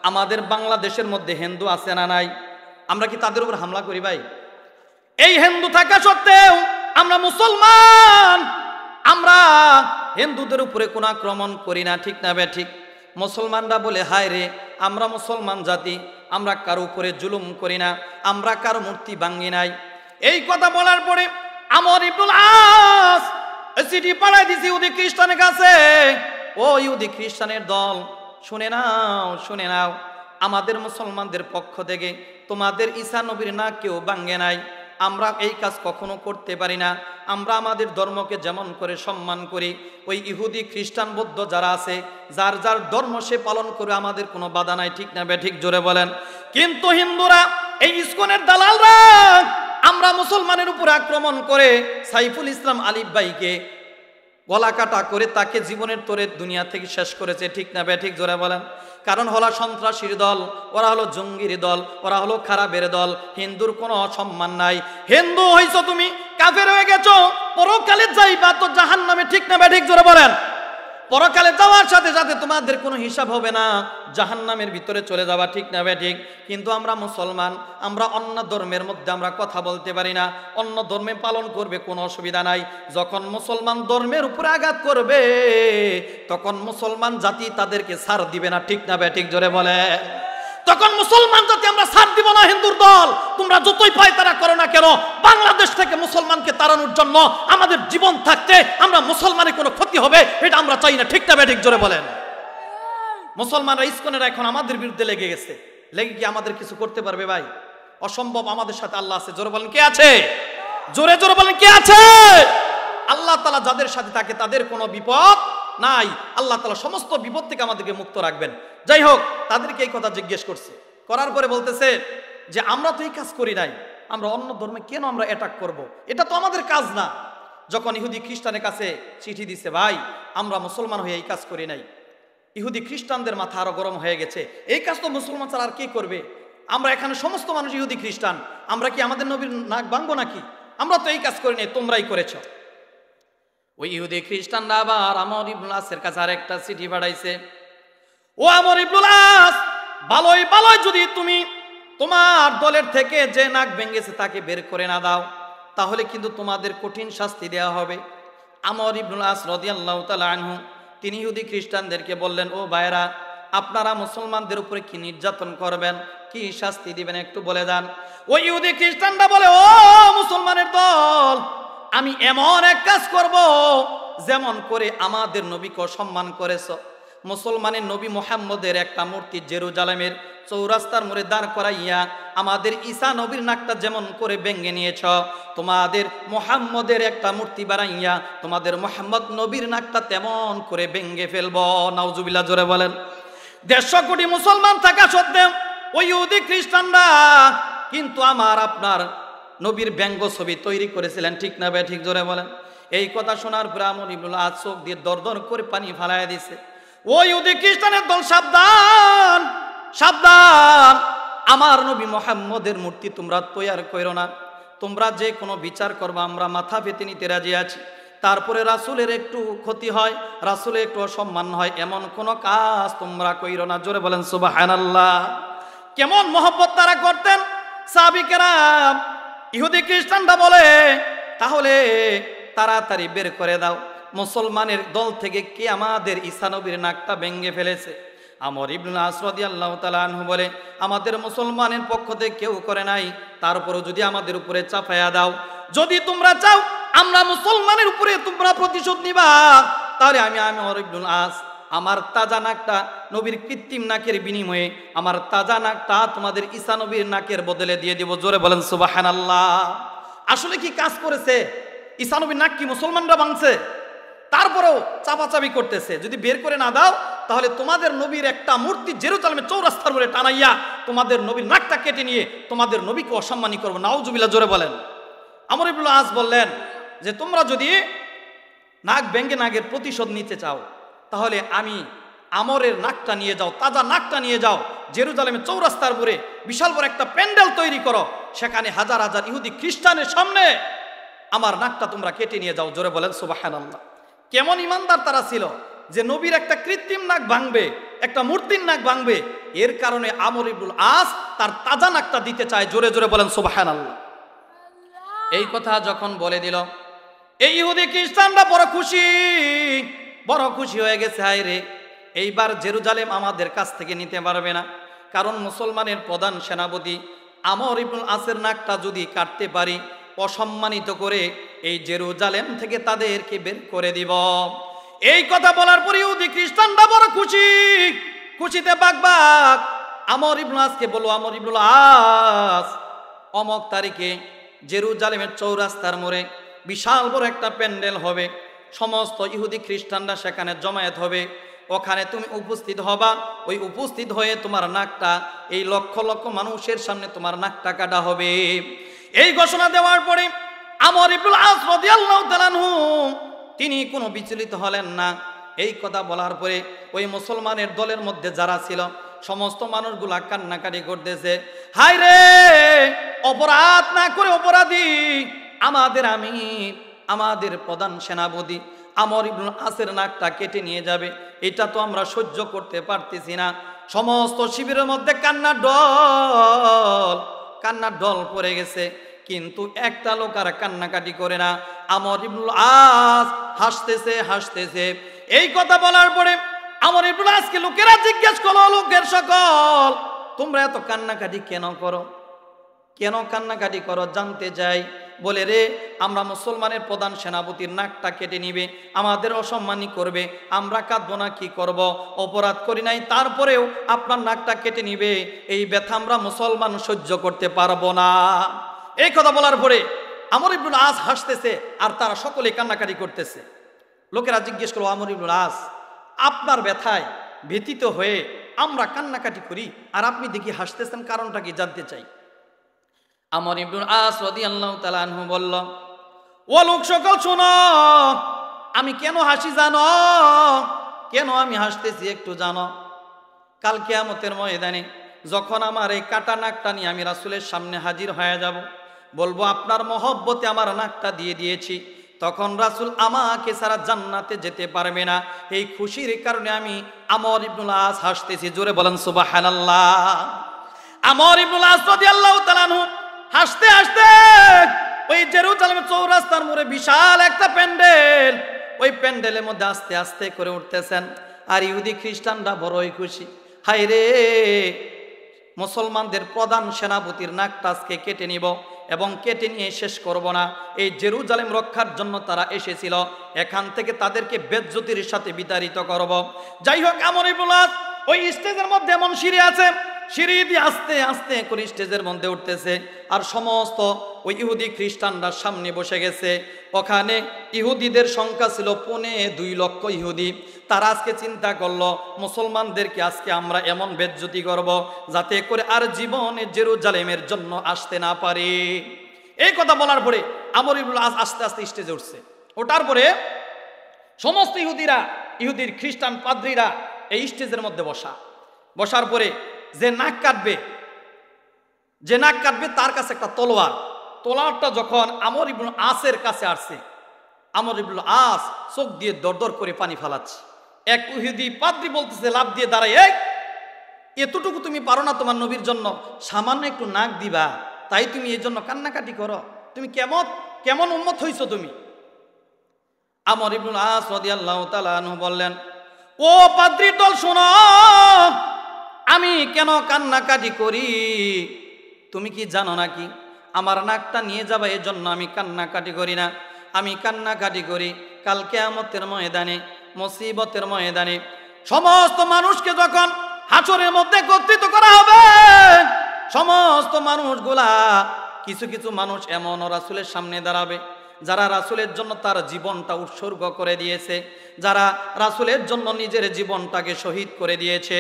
আমাদের বাংলাদেশের মধ্যে হিন্দু আছে না নাই? আমরা কি তাদের উপর হামলা করি ভাই? এই হিন্দু থাকা সত্ত্বেও আমরা মুসলমান, আমরা হিন্দুদের উপরে কোনো আক্রমণ করি না, ঠিক না বে ঠিক? মুসলমানরা বলে, হায় রে, আমরা মুসলমান জাতি, আমরা কারো উপরে জুলুম করি না, আমরা কারো মূর্তি ভাঙি নাই। এই কথা বলার পরে আমর ইবনে আস চিঠি পাঠাই দিছি ইহুদি খ্রিস্টানের কাছে, ও ইহুদি খ্রিস্টানের দল, শুনে নাও, শুনে নাও, আমাদের মুসলমানদের পক্ষ থেকে তোমাদের ঈসা নবীর নাক কেউ ভাঙে নাই, আমরা এই কাজ কখনো করতে পারি না। আমরা আমাদের ধর্মকে যেমন করে সম্মান করি, ওই ইহুদি খ্রিস্টান বৌদ্ধ যারা আছে, যার যার ধর্ম সে পালন করে, আমাদের কোনো বাধা নাই, ঠিক না বে ঠিক? জোরে বলেন। কিন্তু হিন্দুরা, এই ইসকনের দালালরা আমরা মুসলমানের উপর আক্রমণ করে সাইফুল ইসলাম আলিফ ভাইকে গলা কাটা করে তাকে জীবনের তোরে দুনিয়া থেকে শেষ করেছে, ঠিক না বে ঠিক? জোরে বলেন। কারণ হলো সন্ত্রাসীর দল, ওরা হলো জঙ্গির দল, ওরা হলো খারাপের দল, হিন্দুর কোনো সম্মান নাই। হিন্দু হইছো তুমি, কাফের হয়ে গেছো, পরকালে যাইবা তো জাহান্নামে, ঠিক না বে ঠিক? জোরে বলেন। পরকালে যাওয়ার সাথে সাথে তোমাদের কোনো হিসাব হবে না, জাহান্নামের ভিতরে চলে যাবা, ঠিক না বে ঠিক? কিন্তু আমরা মুসলমান, আমরা অন্য ধর্মের মধ্যে আমরা কথা বলতে পারি না, অন্য ধর্মে পালন করবে কোনো অসুবিধা নাই। যখন মুসলমান ধর্মের উপরে আঘাত করবে তখন মুসলমান জাতি তাদেরকে ছাড় দিবে না, ঠিক না বে ঠিক? জোরে বলে। তখন মুসলমান জাতি আমরা ছাড় দিব না। হিন্দুর দল তোমরা যতই পায়তারা করো না কেন, বাংলাদেশ থেকে মুসলমানকে তাড়ানোর জন্য আমাদের জীবন থাকতে আমরা মুসলমানের কোনো ক্ষতি হবে এটা আমরা চাই না। ঠিক না ঠিক জোরে বলেন। মুসলমানরা ইসকনেরা এখন আমাদের বিরুদ্ধে লেগে গেছে, লেগে কি আমাদের কিছু করতে পারবে ভাই? অসম্ভব। আমাদের সাথে আল্লাহ আছে। জোরে বলেন কে আছে? জোরে জোরে বলেন কে আছে? আল্লাহ তাআলা যাদের সাথে থাকে তাদের কোনো বিপদ নাই। আল্লাহ তাআলা সমস্ত বিপদ থেকে আমাদেরকে মুক্ত রাখবেন। যাই হোক, তাদেরকে এই কথা জিজ্ঞেস করছে, করার পরে বলতেছে যে আমরা তো এই কাজ করি নাই, আমরা অন্য ধর্মে কেন আমরা অ্যাটাক করব? এটা তো আমাদের কাজ না। যখন ইহুদি খ্রিস্টানের কাছে চিঠি দিছে, ভাই আমরা মুসলমান হয়ে এই কাজ করি নাই, ইহুদি খ্রিস্টানদের মাথা আরো গরম হয়ে গেছে। এই কাজ তো মুসলমান ছাড়া আর কে করবে? আমরা এখানে সমস্ত মানুষ ইহুদি খ্রিস্টান, আমরা কি আমাদের নবীর নাক ভাঙবো নাকি? আমরা তো এই কাজ করি নাই, তোমরাই করেছ। ওই ইহুদি খ্রিস্টানরা আবার আমর ইবনুল আসের কাছে আরেকটা চিঠি পাঠাইছে। ও আমর ইবনুল আস, ভালোই ভালোই যদি তুমি তোমার দলের থেকে যে নাক ভেঙেছে তাকে বের করে না দাও, তাহলে কিন্তু তোমাদের কঠিন শাস্তি দেওয়া হবে। আমর ইবনুল আস রাদিয়াল্লাহু তাআলা আনহু তিনি ইহুদি খ্রিস্টানদেরকে বললেন, ও ভাইরা, আপনারা মুসলমানদের উপরে কি নির্যাতন করবেন, কি শাস্তি দিবেন একটু বলে যান। ওই ইহুদি খ্রিস্টানরা বলে, ও মুসলমানের দল, আমি এমন এক কাজ করব যেমন করে আমাদের নবীকে অসম্মান করেছ। মুসলমানের নবী মুহাম্মদের একটা মূর্তি জেরুজালেমের চৌরাস্তার মোড়ে দাঁড় করাইয়া আমাদের ঈসা নবীর নাকটা যেমন করে ভেঙে নিয়েছ, তোমাদের মুহাম্মদের একটা মূর্তি বানাইয়া তোমাদের মুহাম্মদ নবীর নাকটা তেমন করে ভেঙে ফেলব। নাউজুবিল্লাহ জোরে বলেন। 150 কোটি মুসলমান থাকা সত্ত্বেও ওই ইহুদি খ্রিস্টানরা কিন্তু আমার আপনার নবীর ব্যঙ্গ ছবি তৈরি করেছিলেন। ঠিক না ভাই ঠিক জোরে বলেন। এই কথা শোনার পরে আমর ইবনুল আস চোখ দিয়ে দরদর করে পানি ফালাইয়া দিছে। ওই ইহুদি খ্রিস্টানের দল, সাবধান সাবধান, আমার নবী মুহাম্মদের মূর্তি তোমরা তৈয়ার করো না। তোমরা যে কোনো বিচার করবা আমরা মাথা পেতে নিতে রাজি আছি। তারপরে রাসূলের একটু ক্ষতি হয়, রাসূলের একটু অসম্মান হয়, এমন কোনো কাজ তোমরা কইরো না। জোরে বলেন সুবহানাল্লাহ। কেমন মহব্বত তারা করতেন সাহাবী কেরাম। ইহুদি খ্রিস্টানরা বলে, তাহলে তাড়াতাড়ি বের করে দাও, মুসলমানের দল থেকে কে আমাদের ঈসা নবীর নাকটা ভেঙে ফেলেছে। আমর ইবনুল আস রাদিয়াল্লাহু তাআলা আনহু বলে, আমাদের মুসলমানের পক্ষ থেকে কেউ করে নাই, তারপরও যদি আমাদের উপরে চাপায়া দাও, যদি তোমরা চাও আমরা মুসলমানের উপরে তোমরা প্রতিশোধ নিবা, তাহলে আমি আমর ইবনুল আস আমার তাজা নাকটা নবীর কৃত্রিম নাকের বিনিময়ে আমার তাজা নাকটা তোমাদের ঈসা নবীর নাকের বদলে দিয়ে দিব। জোরে বলেন সুবহানাল্লাহ। আসলে কি কাজ করেছে? ঈসা নবীর নাক কি মুসলমানরা ভাঙছে? তারপরেও চাপাচাপি করতেছে, যদি বের করে না দাও তাহলে তোমাদের নবীর একটা মূর্তি জেরুজালেমের চৌরাস্তার মোড়ে টানাইয়া তোমাদের নবীর নাকটা কেটে নিয়ে তোমাদের নবীকে অসম্মানী করবো। নাউজুবিল্লাহ জোরে বলেন। আমর ইবনুল আস বললেন যে তোমরা যদি নাক ভেঙে নাকের প্রতিশোধ নিতে চাও তাহলে আমি আমরের নাকটা নিয়ে যাও, তাজা নাকটা নিয়ে যাও, জেরুজালেমের চৌরাস্তার মোড়ে বিশাল বড় একটা প্যান্ডেল তৈরি করো, সেখানে হাজার হাজার ইহুদি খ্রিস্টানের সামনে আমার নাকটা তোমরা কেটে নিয়ে যাও। জোরে বলেন সুবহানাল্লাহ। কেমন ইমানদার তারা ছিল যে নবীর একটা কৃত্রিম নাক ভাঙবে, একটা মূর্তির নাক ভাঙবে, এর কারণে আমর ইবনুল আস তার তাজা নাকটা দিতে চায়। জোরে জোরে বলেন সুবহানাল্লাহ। এই কথা যখন বলে দিল, এই ইহুদি খ্রিস্টানরা বড় খুশি হয়ে গেছে। হায় রে, এইবার জেরুজালেম আমাদের কাছ থেকে নিতে পারবে না, কারণ মুসলমানের প্রধান সেনাপতি আমর ইবনুল আসের নাকটা যদি কাটতে পারি, অসম্মানিত করে এই জেরুজালেম থেকে তাদেরকে বের করে দিব। এই কথা বলার পরে ইহুদি খ্রিস্টানরা বড় খুশিতে বাগবাগ। আমর ইবনুল আসকে বলো, আমর ইবনুল আস, অমক তারিখে জেরুজালেমের চৌরাস্তার মোড়ে বিশাল বড় একটা প্যান্ডেল হবে, সমস্ত ইহুদি খ্রিস্টানরা সেখানে জমায়েত হবে, ওখানে তুমি উপস্থিত হবা। ওই উপস্থিত হয়ে তোমার নাকটা এই লক্ষ লক্ষ মানুষের সামনে তোমার নাকটা কাটা হবে। এই ঘোষণা দেওয়ার পরে আমর ইবনুল আস রাদিয়াল্লাহু তাআলা আনহু তিনি কোনো বিচলিত হলেন না। এই কথা বলার পরে ওই মুসলমানের দলের মধ্যে যারা ছিল সমস্ত মানুষগুলা কান্নাকাটি করতেছে। হায় রে, অপরাধ না করে অপরাধী আমাদের আমির, আমাদের প্রধান সেনাপতি আমর ইবনুল আসের নাকটা কেটে নিয়ে যাবে, এটা তো আমরা সহ্য করতে পারতেছি না। সমস্ত শিবিরের মধ্যে কান্নার ঢল পড়ে গেছে, কিন্তু একটা লোক আর কান্নাকাটি করে না। আমর ইবনুল আস হাসতেছে। এই কথা বলার পরে আমর ইবনুল আসকে লোকেরা জিজ্ঞেস করলো, লোকের সকল, তোমরা এত কান্নাকাটি কেন করো, কেন কান্নাকাটি করো জানতে চাই। বলে রে আমরা মুসলমানের প্রধান সেনাপতির নাকটা কেটে নিবে, আমাদের অসম্মানী করবে, আমরা কাঁদবো না কি করব, অপরাধ করি নাই তারপরেও আপনার নাকটা কেটে নিবে, এই ব্যথা আমরা মুসলমান সহ্য করতে পারবো না। এই কথা বলার পরে আমর ইবনুল আস হাসতেছে আর তারা সকলে কান্নাকাটি করতেছে। লোকেরা জিজ্ঞেস করলো, আমর ইবনুল আস আপনার ব্যথায় ব্যথিত হয়ে আমরা কান্নাকাটি করি আর আপনি দেখি হাসতেছেন, কারণটা কি জানতে চাই। আমর ইবনুল আস রাদিয়াল্লাহু তাআলা আনহু বলল, ও লোক সকল শোনো, আমি কেন হাসি জানো, কেন আমি হাসতেছি একটু জানো। কাল কিয়ামতের ময়দানে যখন আমার এই কাটা নাকটা নিয়ে আমি রাসূলের সামনে হাজির হয়ে যাব, বলবো আপনার মহব্বতে আমার নাকটা দিয়ে দিয়েছি, তখন রাসূল আমাকে ছাড়া জান্নাতে যেতে পারবে না। এই খুশির কারণে আমি আমর ইবনুল আস হাসতেছি। জোরে বলেন সুবহানাল্লাহ। আমর ইবনুল আস রাদিয়াল্লাহু তাআলা আনহু হাসতে হাসতে ওই জেরুজালেমের চৌরাস্তার মোড়ে বিশাল একটা প্যান্ডেল, ওই প্যান্ডেলের মধ্যে আস্তে আস্তে করে উঠতেছেন। আর ইহুদি খ্রিস্টানরা বড়ই খুশি, হায় রে মুসলমানদের প্রধান সেনাপতির নাকটা আজকে কেটে নিব এবং কেটে নিয়ে শেষ করব না। এই জেরুজালেম রক্ষার জন্য তারা এসেছিল, এখান থেকে তাদেরকে বেজ্জতির সাথে বিতাড়িত করব। যাই হোক, আমর ইবনুল আস ওই স্টেজের মধ্যে এমন সিঁড়ি আছে, সিঁড়ি দিয়ে আস্তে আস্তে করে স্টেজের মধ্যে উঠতেছে আর সমস্ত ওই ইহুদি খ্রিস্টানরা সামনে বসে গেছে। ওখানে ইহুদিদের সংখ্যা ছিল 2.25 লক্ষ ইহুদি। তারা আজকে চিন্তা করলো মুসলমানদেরকে আজকে আমরা এমন বেজ্জতি করব যাতে করে আর জীবনে জেরুজালেমের জন্য আসতে না পারে। এই কথা বলার পরে আমর ইবনুল আস আস্তে আস্তে স্টেজে উঠছে। ওঠার পরে সমস্ত ইহুদিরা, ইহুদির খ্রিস্টান পাদ্রীরা এই স্টেজের মধ্যে বসার পরে যে নাক কাটবে তার কাছে একটা তলোয়ারটা যখন আমর ইবনুল আসের কাছে আসছে, আমর ইবনুল আস চোখ দিয়ে দরদর করে পানি ফালাচ্ছে। এক ইহুদি পাদ্রী বলতেছে লাভ দিয়ে দাঁড়ায়, এই এতটুকু তুমি পারো না তোমার নবীর জন্য, সামান্য একটু নাক দিবা, তাই তুমি এই জন্য কান্নাকাটি করো, তুমি কেমন উম্মত হইছো তুমি। আমর ইবনুল আস রাদিয়াল্লাহু তাআলা আনহু বললেন, ও পাদ্রী দল শোনো, আমি কেন কান্নাকাটি করি তুমি কি জানো নাকি? আমার নাকটা নিয়ে যাবা এই জন্য আমি কান্নাকাটি করি না, আমি কান্নাকাটি করি কাল কিয়ামতের ময়দানে, মুসিবতের ময়দানে সমস্ত মানুষকে যখন হাসরের মধ্যে একত্রিত করা হবে, সমস্ত মানুষগুলা কিছু কিছু মানুষ এমন রাসূলের সামনে দাঁড়াবে যারা রাসূলের জন্য তার জীবনটা উৎসর্গ করে দিয়েছে, যারা রাসূলের জন্য নিজের জীবনটাকে শহীদ করে দিয়েছে।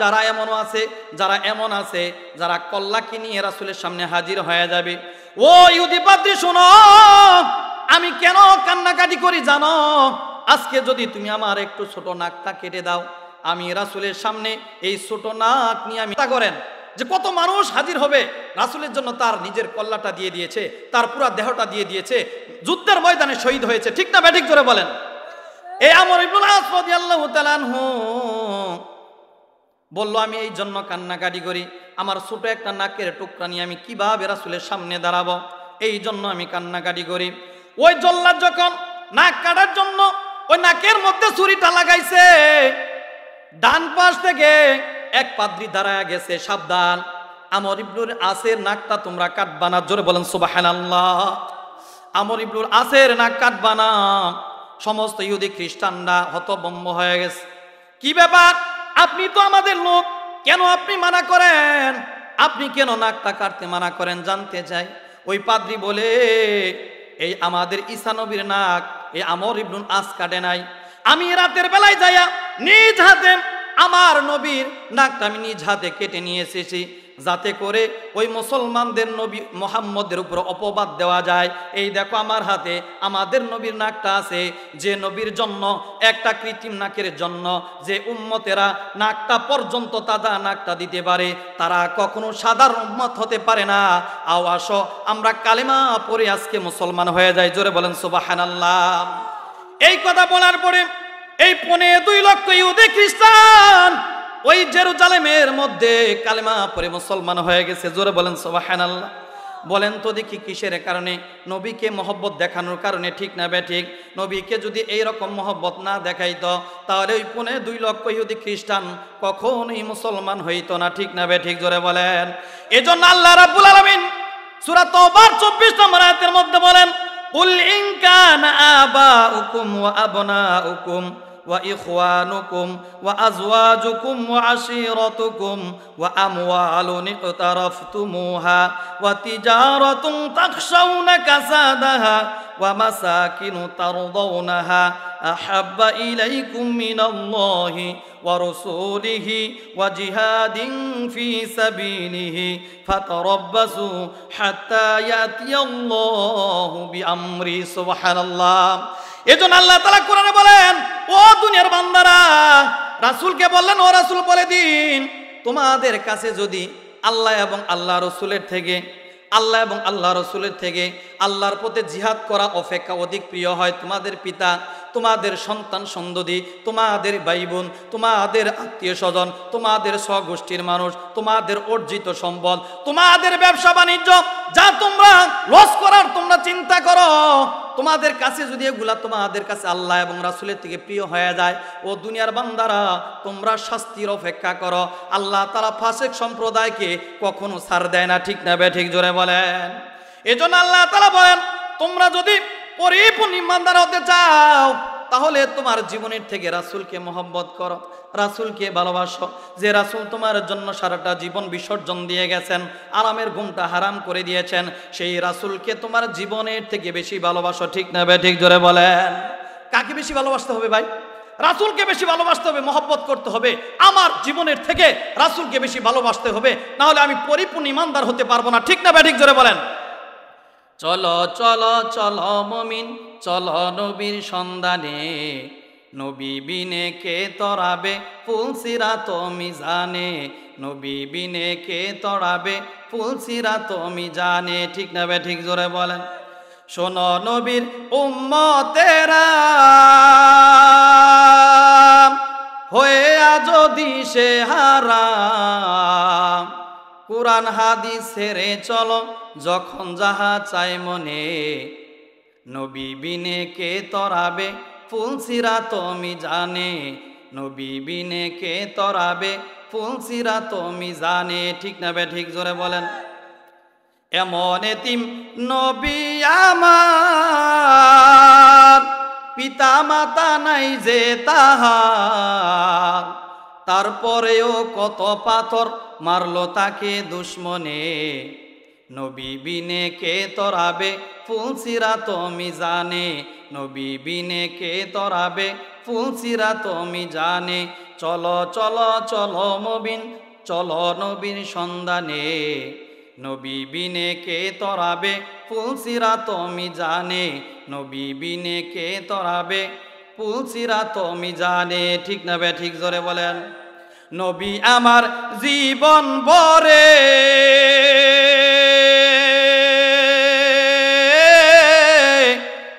যারা এমন আছে যারা কল্লাকি নিয়ে রাসূলের সামনে হাজির হয়ে যাবে। ও ইহুদি পাদ্রী শোনো, আমি কেন কান্নাকাটি করি জানো? আজকে যদি তুমি আমার একটু ছোট নাকটা কেটে দাও, আমি রাসূলের সামনে এই ছোট নাক নিয়ে আমি করেন যে কত মানুষ হাজির হবে, রাসূলের জন্য তার নিজের কল্লাটা দিয়ে দিয়েছে, তার পুরা দেহটা দিয়ে দিয়েছে, যুদ্ধের ময়দানে শহীদ হয়েছে, ঠিক না ব্যাঠিক জোরে বলেন। এই আমর ইবনুল আস রাদিয়াল্লাহু তাআলা আনহু বললো, আমি এই জন্য কান্নাকাটি করি, আমার ছোট একটা নাকের টুকরা নিয়ে আমি কিভাবে রাসূলের সামনে দাঁড়াবো, এই জন্য আমি কান্নাকাটি করি। ওই জল্লাদ যখন নাক কাটার জন্য ওই নাকের মধ্যে ছুরিটা লাগাইছে, ডান পাশ থেকে এক পাদ্রী দাঁড়ায় গেছে, সাবধান আমর ইবনুল আসের নাকটা তোমরা কাটবা না। জোরে বলেন সুবহানাল্লাহ। আমর ইবনুল আসের নাক কাটবা না। সমস্ত ইহুদি খ্রিস্টানরা হতভম্ব হয়ে গেছে, কি ব্যাপার, আপনি তো আমাদের লোক, কেন আপনি মানা করেন, আপনি কেন নাকটা কাটতে মানা করেন জানতে চাই। ওই পাদ্রী বলে, এই আমাদের ঈসা নবীর নাক এই আমর ইবনুল আস কাটে নাই, আমি রাতের বেলায় যাইয়া নিজ হাতে আমার নবীর নাকটা আমি নিজ হাতে কেটে নিয়ে এসেছি, যাতে করে ওই মুসলমানদের নবী মুহাম্মদের উপর অপবাদ দেওয়া যায়। এই দেখো আমার হাতে আমাদের নবীর নাকটা আছে, যে নবীর জন্য একটা কৃত্রিম নাকের জন্য যে উম্মতেরা নাকটা পর্যন্ত তাজা নাকটা দিতে পারে, তারা কখনো সাধারণ উম্মত হতে পারে না। আও আসো আমরা কালেমা পড়ে আজকে মুসলমান হয়ে যাই। জোরে বলেন সুবহানাল্লাহ। এই কথা বলার পরে এই 2.25 লক্ষ ইহুদি খ্রিস্টান ওই জেরুজালেমের মধ্যে কালেমা পড়ে মুসলমান হয়ে গেছে। জোরে বলেন সুবহানাল্লাহ। বলেন তো দেখি কিসের কারণে? নবীকে মহব্বত দেখানোর কারণে, ঠিক না বেঠিক? নবীকে যদি এইরকম মহব্বত না দেখাইতো তাহলে ওই 2 লক্ষ ইহুদি খ্রিস্টান কখনোই মুসলমান হইতো না, ঠিক না বেঠিক? জোরে বলেন। এজন্য আল্লাহ রাব্বুল আলামিন সূরা তাওবার 24 নম্বর আয়াতের মধ্যে বলেন, কুল ইন কানা আবাউকুম ওয়া আবনাউকুম ওয়া ইখওয়ানুকুম ওয়া আজওয়াজুকুম ওয়া আশীরাতুকুম ওয়া আমওয়ালুন ইকতারাফতুমুহা ওয়া তিজারাতুন তাখশাউনা কাসাদাহা ওয়া মাসাকিনু তারদাউনাহা আহাব্বা ইলাইকুম মিনাল্লাহি ওয়া রাসূলিহি ওয়া জিহাদিন ফি সাবিলিহি ফাতারাব্বাসু হাত্তা ইয়াতিয়াল্লাহু বিআমরি। সুবহানাল্লাহ। এজন্য আল্লাহ তাআলা কোরআনে বলেন, ও দুনিয়ার বান্দারা, রাসূলকে বললেন, ও রাসূল বলে দিন, তোমাদের কাছে যদি আল্লাহ এবং আল্লাহ রসুলের থেকে আল্লাহর পথে জিহাদ করা অপেক্ষা অধিক প্রিয় হয় তোমাদের পিতা, তোমাদের সন্তান সন্ততি, তোমাদের ভাই বোন, তোমাদের আত্মীয় স্বজন, তোমাদের স্বগোষ্ঠীর মানুষ, তোমাদের অর্জিত সম্পদ, তোমাদের ব্যবসা বাণিজ্য, যা তোমরা লস করার তোমরা চিন্তা করো, তোমাদের কাছে যদি এগুলা তোমাদের কাছে আল্লাহ এবং রাসূলের থেকে প্রিয় হয়ে যায়, ও দুনিয়ার বান্দারা, তোমরা শাস্তির অপেক্ষা করো। আল্লাহ তাআলা ফাসিক সম্প্রদায়কে কখনো ছাড় দেয় না, ঠিক না বেঠিক? জোরে বলেন। এজন্য আল্লাহ তাআলা বলেন, তোমরা যদি পরিপূর্ণ ঈমানদার হতে চাও তাহলে তোমার জীবনের থেকে রাসূলকে মহব্বত করো, রাসূলকে ভালোবাসো। যে রাসূল তোমার জন্য সারাটা জীবন বিসর্জন দিয়ে গেছেন, আরামের ঘুমটা হারাম করে দিয়েছেন, সেই রাসূলকে তোমার জীবনের থেকে বেশি ভালোবাসো, ঠিক না বেঠিক? জোরে বলেন। কাকে বেশি ভালোবাসতে হবে ভাই? রাসূলকে বেশি ভালোবাসতে হবে, মহব্বত করতে হবে। আমার জীবনের থেকে রাসূলকে বেশি ভালোবাসতে হবে, না হলে আমি পরিপূর্ণ ঈমানদার হতে পারবো না, ঠিক না বেঠিক? জোরে বলেন। চলো চলো চলো মুমিন, চলো নবীর সন্ধানে, নবী বিনে কে তরাবে ফুলসিরাত মিজানে, নবী বিনে কে তরাবে ফুলসিরাত মিজানে, ঠিক না বেঠিক? জোরে বলেন। শোনো নবীর উম্মতেরা, হয়ে আজ দিশেহারা, কুরআন হাদিস ছেড়ে চলো যখন যাহা চাই মনে, নবী বিনে কে তরাবে ফুলসিরাত মিজানে, নবী বিনে কে তরাবে ফুলসিরাত মিজানে, ঠিক না বেঠিক? জোরে বলেন। এমন এতিম নবী আমার, পিতা মাতা নাই যে তাহার, তারপরেও কত পাথর মারলো তাকে দুশ্মনে, নবী বিনে কে তরাবে ফুলসিরাত মিজানে, নবী বিনে কে তরাবে ফুলসিরাত মিজানে। চলো চলো চলো মুমিন, চলো নবীর সন্ধানে, নবী বিনে কে তরাবে ফুলসিরাত মিজানে, নবী বিনে কে তরাবে ফুলসিরাত মিজানে, ঠিক না বেঠিক? জোরে বলেন। নবী আমার জীবন ভরে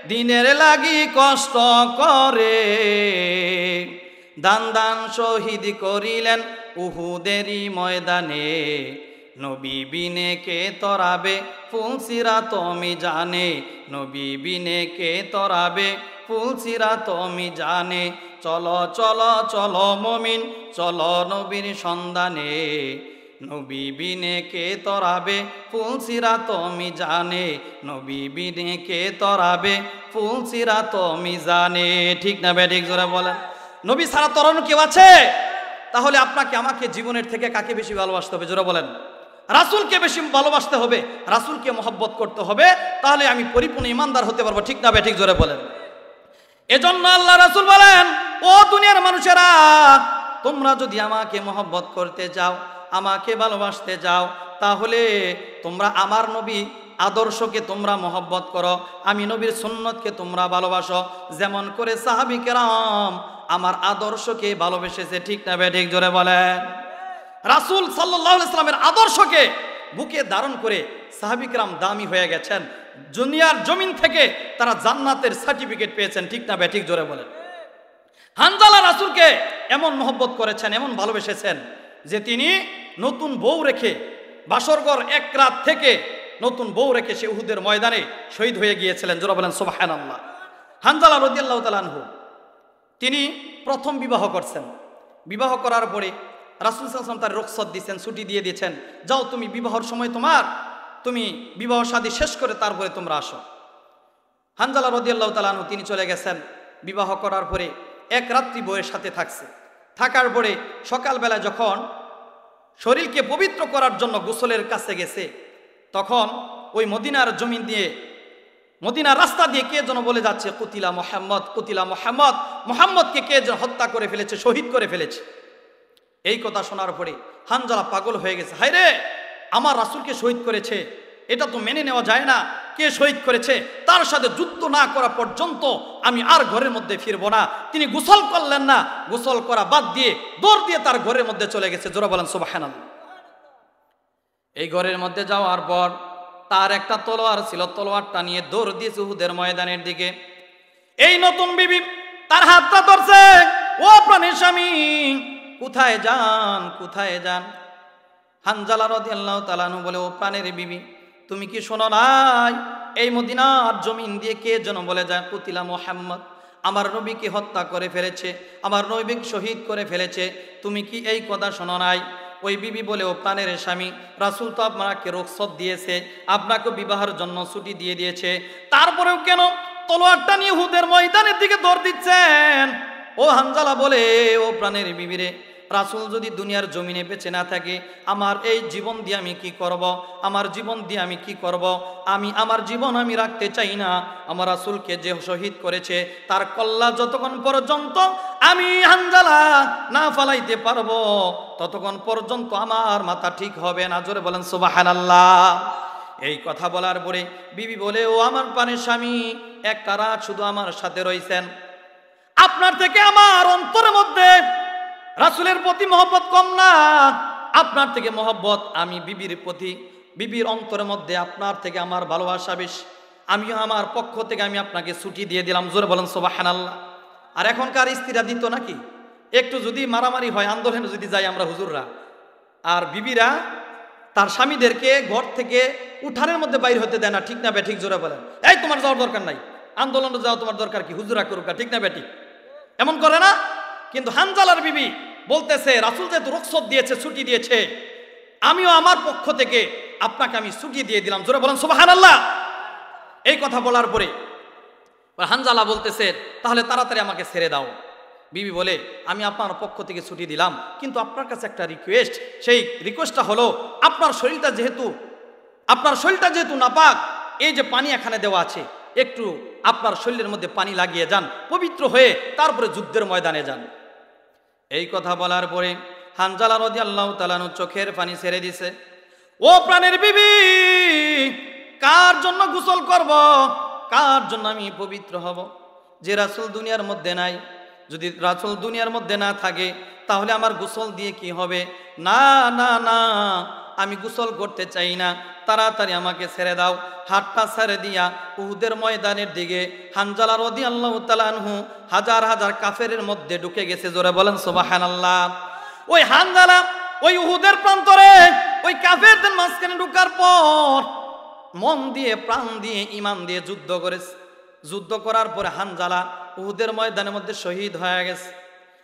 দিনের লাগি কষ্ট করে, দান দান শহীদ করিলেন উহুদেরই ময়দানে, নবী বিনে কে তরাবে ফুলসিরাত মিজানে, নবী বিনে কে তরাবে ফুলসিরাত মিজানে। চলো চলো চলো মুমিন, চলো নবীর সন্ধানে, নবী বিনে কে তরাবে ফুলসিরাত মিজানে, নবী বিনে কে তরাবে ফুলসিরাত মিজানে, ঠিক না বেঠিক? জোরে বলেন। নবী ছাড়া তরানো কেউ আছে? তাহলে আপনাকে আমাকে জীবনের থেকে কাকে বেশি ভালোবাসতে হবে? জোরে বলেন। রাসূলকে বেশি ভালোবাসতে হবে, রাসূলকে মহব্বত করতে হবে, তাহলে আমি পরিপূর্ণ ঈমানদার হতে পারবো, ঠিক না বেঠিক? জোরে বলেন। এজন্য আল্লাহ রাসূল বলেন, ও দুনিয়ার মানুষেরা, তোমরা যদি আমাকে মহব্বত করতে চাও, আমাকে ভালোবাসতে চাও, তাহলে তোমরা আমার নবী আদর্শকে তোমরা মহব্বত করো, আমি নবীর সুন্নতকে তোমরা ভালোবাসো, যেমন করে সাহাবী কেরাম আমার আদর্শকে ভালোবেসেছে, ঠিক না বেঠিক? জোরে বলেন। রাসূল সাল্লাল্লাহু আলাইহি ওয়াসাল্লামের আদর্শকে বুকে ধারণ করে সাহাবী কেরাম দামি হয়ে গেছেন, দুনিয়ার জমিন থেকে তারা জান্নাতের সার্টিফিকেট পেয়েছেন, ঠিক না বেঠিক? জোরে বলেন। হানজালা রাসূলকে এমন মহব্বত করেছেন, এমন ভালোবেসেছেন যে তিনি নতুন বউ রেখে বাসরঘর এক রাত থেকে নতুন বউ রেখে সে উহুদের ময়দানে শহীদ হয়ে গিয়েছিলেন। জোরা বলেন সুবহানাল্লাহ। হানজালা রাদিয়াল্লাহু তাআলা আনহু তিনি প্রথম বিবাহ করছেন। বিবাহ করার পরে রাসূল সাল্লাল্লাহু আলাইহি ওয়াসাল্লাম তার রুখসত দিয়েছেন, ছুটি দিয়ে দিয়েছেন, যাও তুমি বিবাহর সময় তুমি বিবাহ শাদী শেষ করে তারপরে তোমরা আসো। হানজালা রাদিয়াল্লাহু তাআলা আনহু তিনি চলে গেছেন। বিবাহ করার পরে এক রাত্রি বউয়ের সাথে থাকার পরে সকালবেলা যখন শরীরকে পবিত্র করার জন্য গোসলের কাছে গেছে, তখন ওই মদিনার জমিন দিয়ে, মদিনার রাস্তা দিয়ে কে যেন বলে যাচ্ছে, কুতিলা মুহাম্মদ, কুতিলা মুহাম্মদ, মুহাম্মদকে কে যেন হত্যা করে ফেলেছে, শহীদ করে ফেলেছে। এই কথা শোনার পরে হানজালা পাগল হয়ে গেছে। হায় রে, আমার রাসূলকে শহীদ করেছে, এটা তো মেনে নেওয়া যায় না। কে শহীদ করেছে, তার সাথে যুদ্ধ না করা পর্যন্ত আমি আর ঘরের মধ্যে ফিরবো না। তিনি গোসল করলেন না, গোসল করা বাদ দিয়ে দৌড় দিয়ে তার ঘরের মধ্যে চলে গেছে। জোরা বলেন সুবহানাল্লাহ। এই ঘরের মধ্যে যাওয়ার পর তার একটা তলোয়ার ছিল, তলোয়ারটা নিয়ে দৌড় দিয়েছে উহুদের ময়দানের দিকে। এই নতুন বিবি তার হাতটা ধরছে, ও প্রাণের স্বামী, কোথায় যান, কোথায় যান? হানজালা রাদিয়াল্লাহু তাআলা আনহু বলে, ও প্রাণের বিবি, তুমি কি শোনো নাই এই মদিনার জমিন দিয়ে কে যেন বলে যায়, কুতিলা মুহাম্মদ, আমার নবীকে হত্যা করে ফেলেছে, আমার নবীকে শহীদ করে ফেলেছে, তুমি কি এই কথা শোনো নাই? ওই বিবি বলে, ও প্রাণের স্বামী, রাসূল তো আপনাকে রুখসত দিয়েছে, আপনাকে বিবাহের জন্য ছুটি দিয়ে দিয়েছে, তারপরেও কেন তলোয়ারটা নিয়ে উহুদের ময়দানের দিকে দৌড় দিচ্ছেন? ও হানজালা বলে, ও প্রাণের বিবিরে, রাসূল যদি দুনিয়ার জমিনে বেঁচে না থাকে, আমার এই জীবন দিয়ে আমি কি করব? আমার জীবন দিয়ে আমি কি করব? আমার জীবন আমি রাখতে চাই না। আমার রাসূলকে যে শহীদ করেছে তার কল্লা যতক্ষণ পর্যন্ত আমি হানজালা না ফালাইতে পারবো, ততক্ষণ পর্যন্ত আমার মাথা ঠিক হবে না। জোরে বলেন সুবহানাল্লাহ। এই কথা বলার পরে বিবি বলে, ও আমার প্রাণের স্বামী, একটা রাত শুধু আমার সাথে রইছেন, আপনার থেকে আমার অন্তরের মধ্যে রাসূলের প্রতি মহব্বত কম না, আপনার থেকে মহব্বত আমি বিবির প্রতি, বিবির অন্তরের মধ্যে আপনার থেকে আমার ভালোবাসা বেশি, আমিও আমার পক্ষ থেকে আমি আপনাকে ছুটি দিয়ে দিলাম। জোরে বলেন সুবহানাল্লাহ। আর এখনকার স্ত্রীরা দিত নাকি? একটু যদি মারামারি হয়, আন্দোলনে যদি যাই আমরা হুজুররা, আর বিবিরা তার স্বামীদেরকে ঘর থেকে উঠানের মধ্যে বাইর হতে দেয় না, ঠিক না বেঠিক? জোরে বলেন। এই তোমার যাওয়ার দরকার নাই, আন্দোলনে যাওয়া তোমার দরকার কি, হুজুরা করুক, ঠিক না বেঠিক? এমন করে না? কিন্তু হানজালার বিবি বলতেছে, রাসূল যেহেতু রুখসত দিয়েছে, ছুটি দিয়েছে, আমিও আমার পক্ষ থেকে আপনাকে আমি ছুটি দিয়ে দিলাম। জোরে বলেন সুবহানাল্লাহ। এই কথা বলার পরে হানজালা বলতেছে, তাহলে তাড়াতাড়ি আমাকে ছেড়ে দাও। বিবি বলে, আমি আপনার পক্ষ থেকে ছুটি দিলাম, কিন্তু আপনার কাছে একটা রিকোয়েস্ট, সেই রিকোয়েস্টটা হলো, আপনার শরীরটা যেহেতু নাপাক, এই যে পানি এখানে দেওয়া আছে, একটু আপনার শরীরের মধ্যে পানি লাগিয়ে যান, পবিত্র হয়ে তারপরে যুদ্ধের ময়দানে যান। এই কথা বলার পরে হানজালা রাদিয়াল্লাহু তাআলা আনহু চোখের পানি ছেড়ে দিছে। ও প্রাণের বিবি, কার জন্য গোসল করব, কার জন্য আমি পবিত্র হব? যে রাসূল দুনিয়ার মধ্যে নাই, যদি রাসূল দুনিয়ার মধ্যে না থাকে, তাহলে আমার গোসল দিয়ে কি হবে? না না না, আমি গোসল করতে চাই না, তাড়াতাড়ি আমাকে ছেড়ে দাও। হাতটা ছেড়ে দিয়া উহুদের ময়দানের দিকে হানজালা রাদিয়াল্লাহু তাআলা আনহু হাজার হাজার কাফেরের মধ্যে ঢুকে গেছে। জোরে বলেন সুবহানাল্লাহ। ওই হানজালা ওই উহুদের প্রান্তরে ওই কাফেরদের মাঝখানে ঢোকার পর মন দিয়ে, প্রাণ দিয়ে, ঈমান দিয়ে যুদ্ধ করেছে। যুদ্ধ করার পরে হানজালা উহুদের ময়দানের মধ্যে শহীদ হয়ে গেছে।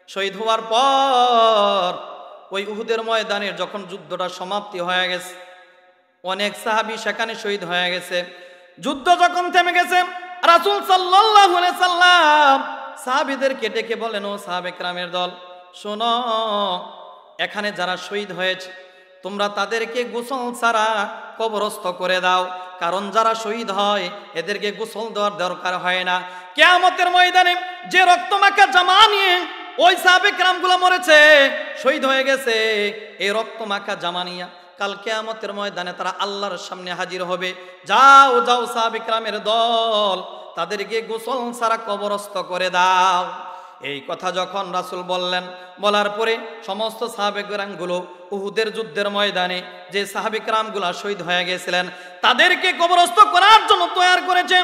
শহীদ হওয়ার পর ওই উহুদের ময়দানের যখন যুদ্ধটা সমাপ্তি হয়ে গেছে, অনেক সাহাবী সেখানে শহীদ হয়ে গেছে। যুদ্ধ যখন থেমে গেছে, রাসূল সাল্লাল্লাহু আলাইহি সাল্লাম সাহাবীদেরকে ডেকে বলেন, ও সাহাবে কেরামের দল, শোনো, এখানে যারা শহীদ হয়েছে তোমরা তাদেরকে গোসল ছাড়া কবরস্থ করে দাও, কারণ যারা শহীদ হয় এদেরকে গোসল দেওয়ার দরকার হয় না। কিয়ামতের ময়দানে যে রক্তমাখা জামা নিয়ে ওই সাহাবে কেরামগুলো মরেছে, শহীদ হয়ে গেছে, এই রক্তমাখা জামা নিয়ে কাল কিয়ামতের ময়দানে তারা আল্লাহর সামনে হাজির হবে। যাও যাও সাহাবে কেরামের দল, তাদেরকে গোসল ছাড়া কবরস্থ করে দাও। এই কথা যখন রাসূল বললেন, বলার পরে সমস্ত সাহাবে কেরামগুলো উহুদের যুদ্ধের ময়দানে যে সাহাবে কেরামগুলো শহীদ হয়ে গেছিলেন তাদেরকে কবরস্থ করার জন্য তৈয়ার করেছে।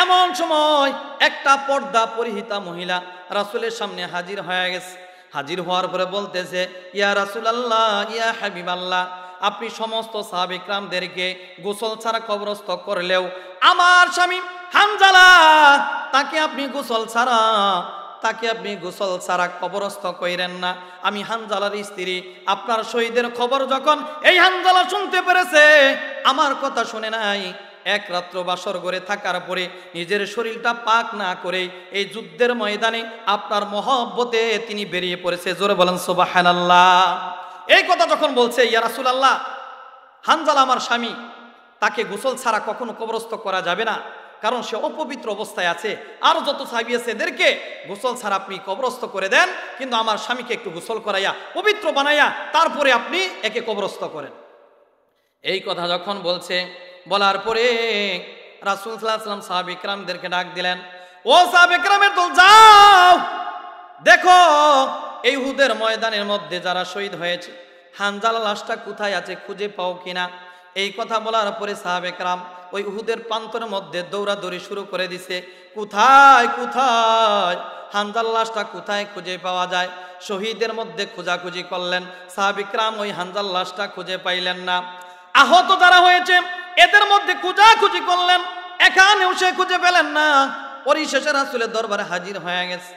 এমন সময় একটা পর্দা পরিহিতা মহিলা রাসূলের সামনে হাজির হয়ে গেছে। হাজির হওয়ার পরে বলতেছে, ইয়া রাসূলুল্লাহ, ইয়া হাবিবাল্লাহ, আপনি সমস্ত সাহাবে কিরামদেরকে গোসল ছাড়া কবরস্থ করলেও আমার স্বামী হানজালা তাকে আপনি গোসল ছাড়া কবরস্থ কইরেন না। আমি হানজালার স্ত্রী, আপনার শহীদের খবর যখন এই হানজালা শুনতে পেরেছে, আমার কথা শুনে নাই, এক রাত্র বাসর ঘরে থাকার পরে নিজের শরীরটা পাক না করে এই যুদ্ধের ময়দানে আপনার মহব্বতে তিনি বেরিয়ে পড়েছে। জোরে বলেন সুবহানাল্লাহ। এই কথা যখন বলছে, ইয়া রাসূলুল্লাহ, হানজালা আমার স্বামী, তাকে গোসল ছাড়া কখনো কবরস্থ করা যাবে না, কারণ সে অপবিত্র অবস্থায় আছে। আর যত সাহাবী আছে এদেরকে গোসল ছাড়া আপনি কবরস্থ করে দেন, কিন্তু আমার স্বামীকে একটু গোসল করাইয়া পবিত্র বানাইয়া তারপরে আপনি একে কবরস্থ করেন। এই কথা যখন বলছে, বলার পরে রাসূল সাল্লাল্লাহু আলাইহি ওয়াসাল্লাম সাহাবী কিরামদেরকে ডাক দিলেন, ও সাহাবী কিরামের দল, যাও দেখো এই উহুদের ময়দানের মধ্যে যারা শহীদ হয়েছে হানজালা লাশটা কোথায় আছে খুঁজে পাও কিনা। এই কথা বলার পরে সাহাবে কেরাম ওই উহুদের প্রান্তরের মধ্যে দৌড়াদৌড়ি শুরু করে দিছে, কোথায় কোথায় হানজালা লাশটা কোথায় খুঁজে পাওয়া যায়। শহীদের মধ্যে খোঁজাখুঁজি করলেন, সাহাবে কেরাম ওই হানজালা লাশটা খুঁজে পাইলেন না। আহত যারা হয়েছে এদের মধ্যে খোঁজাখুঁজি করলেন, এখানেও সে খুঁজে পেলেন না। পরিশেষে রাসূলের দরবারে হাজির হয়ে গেছে।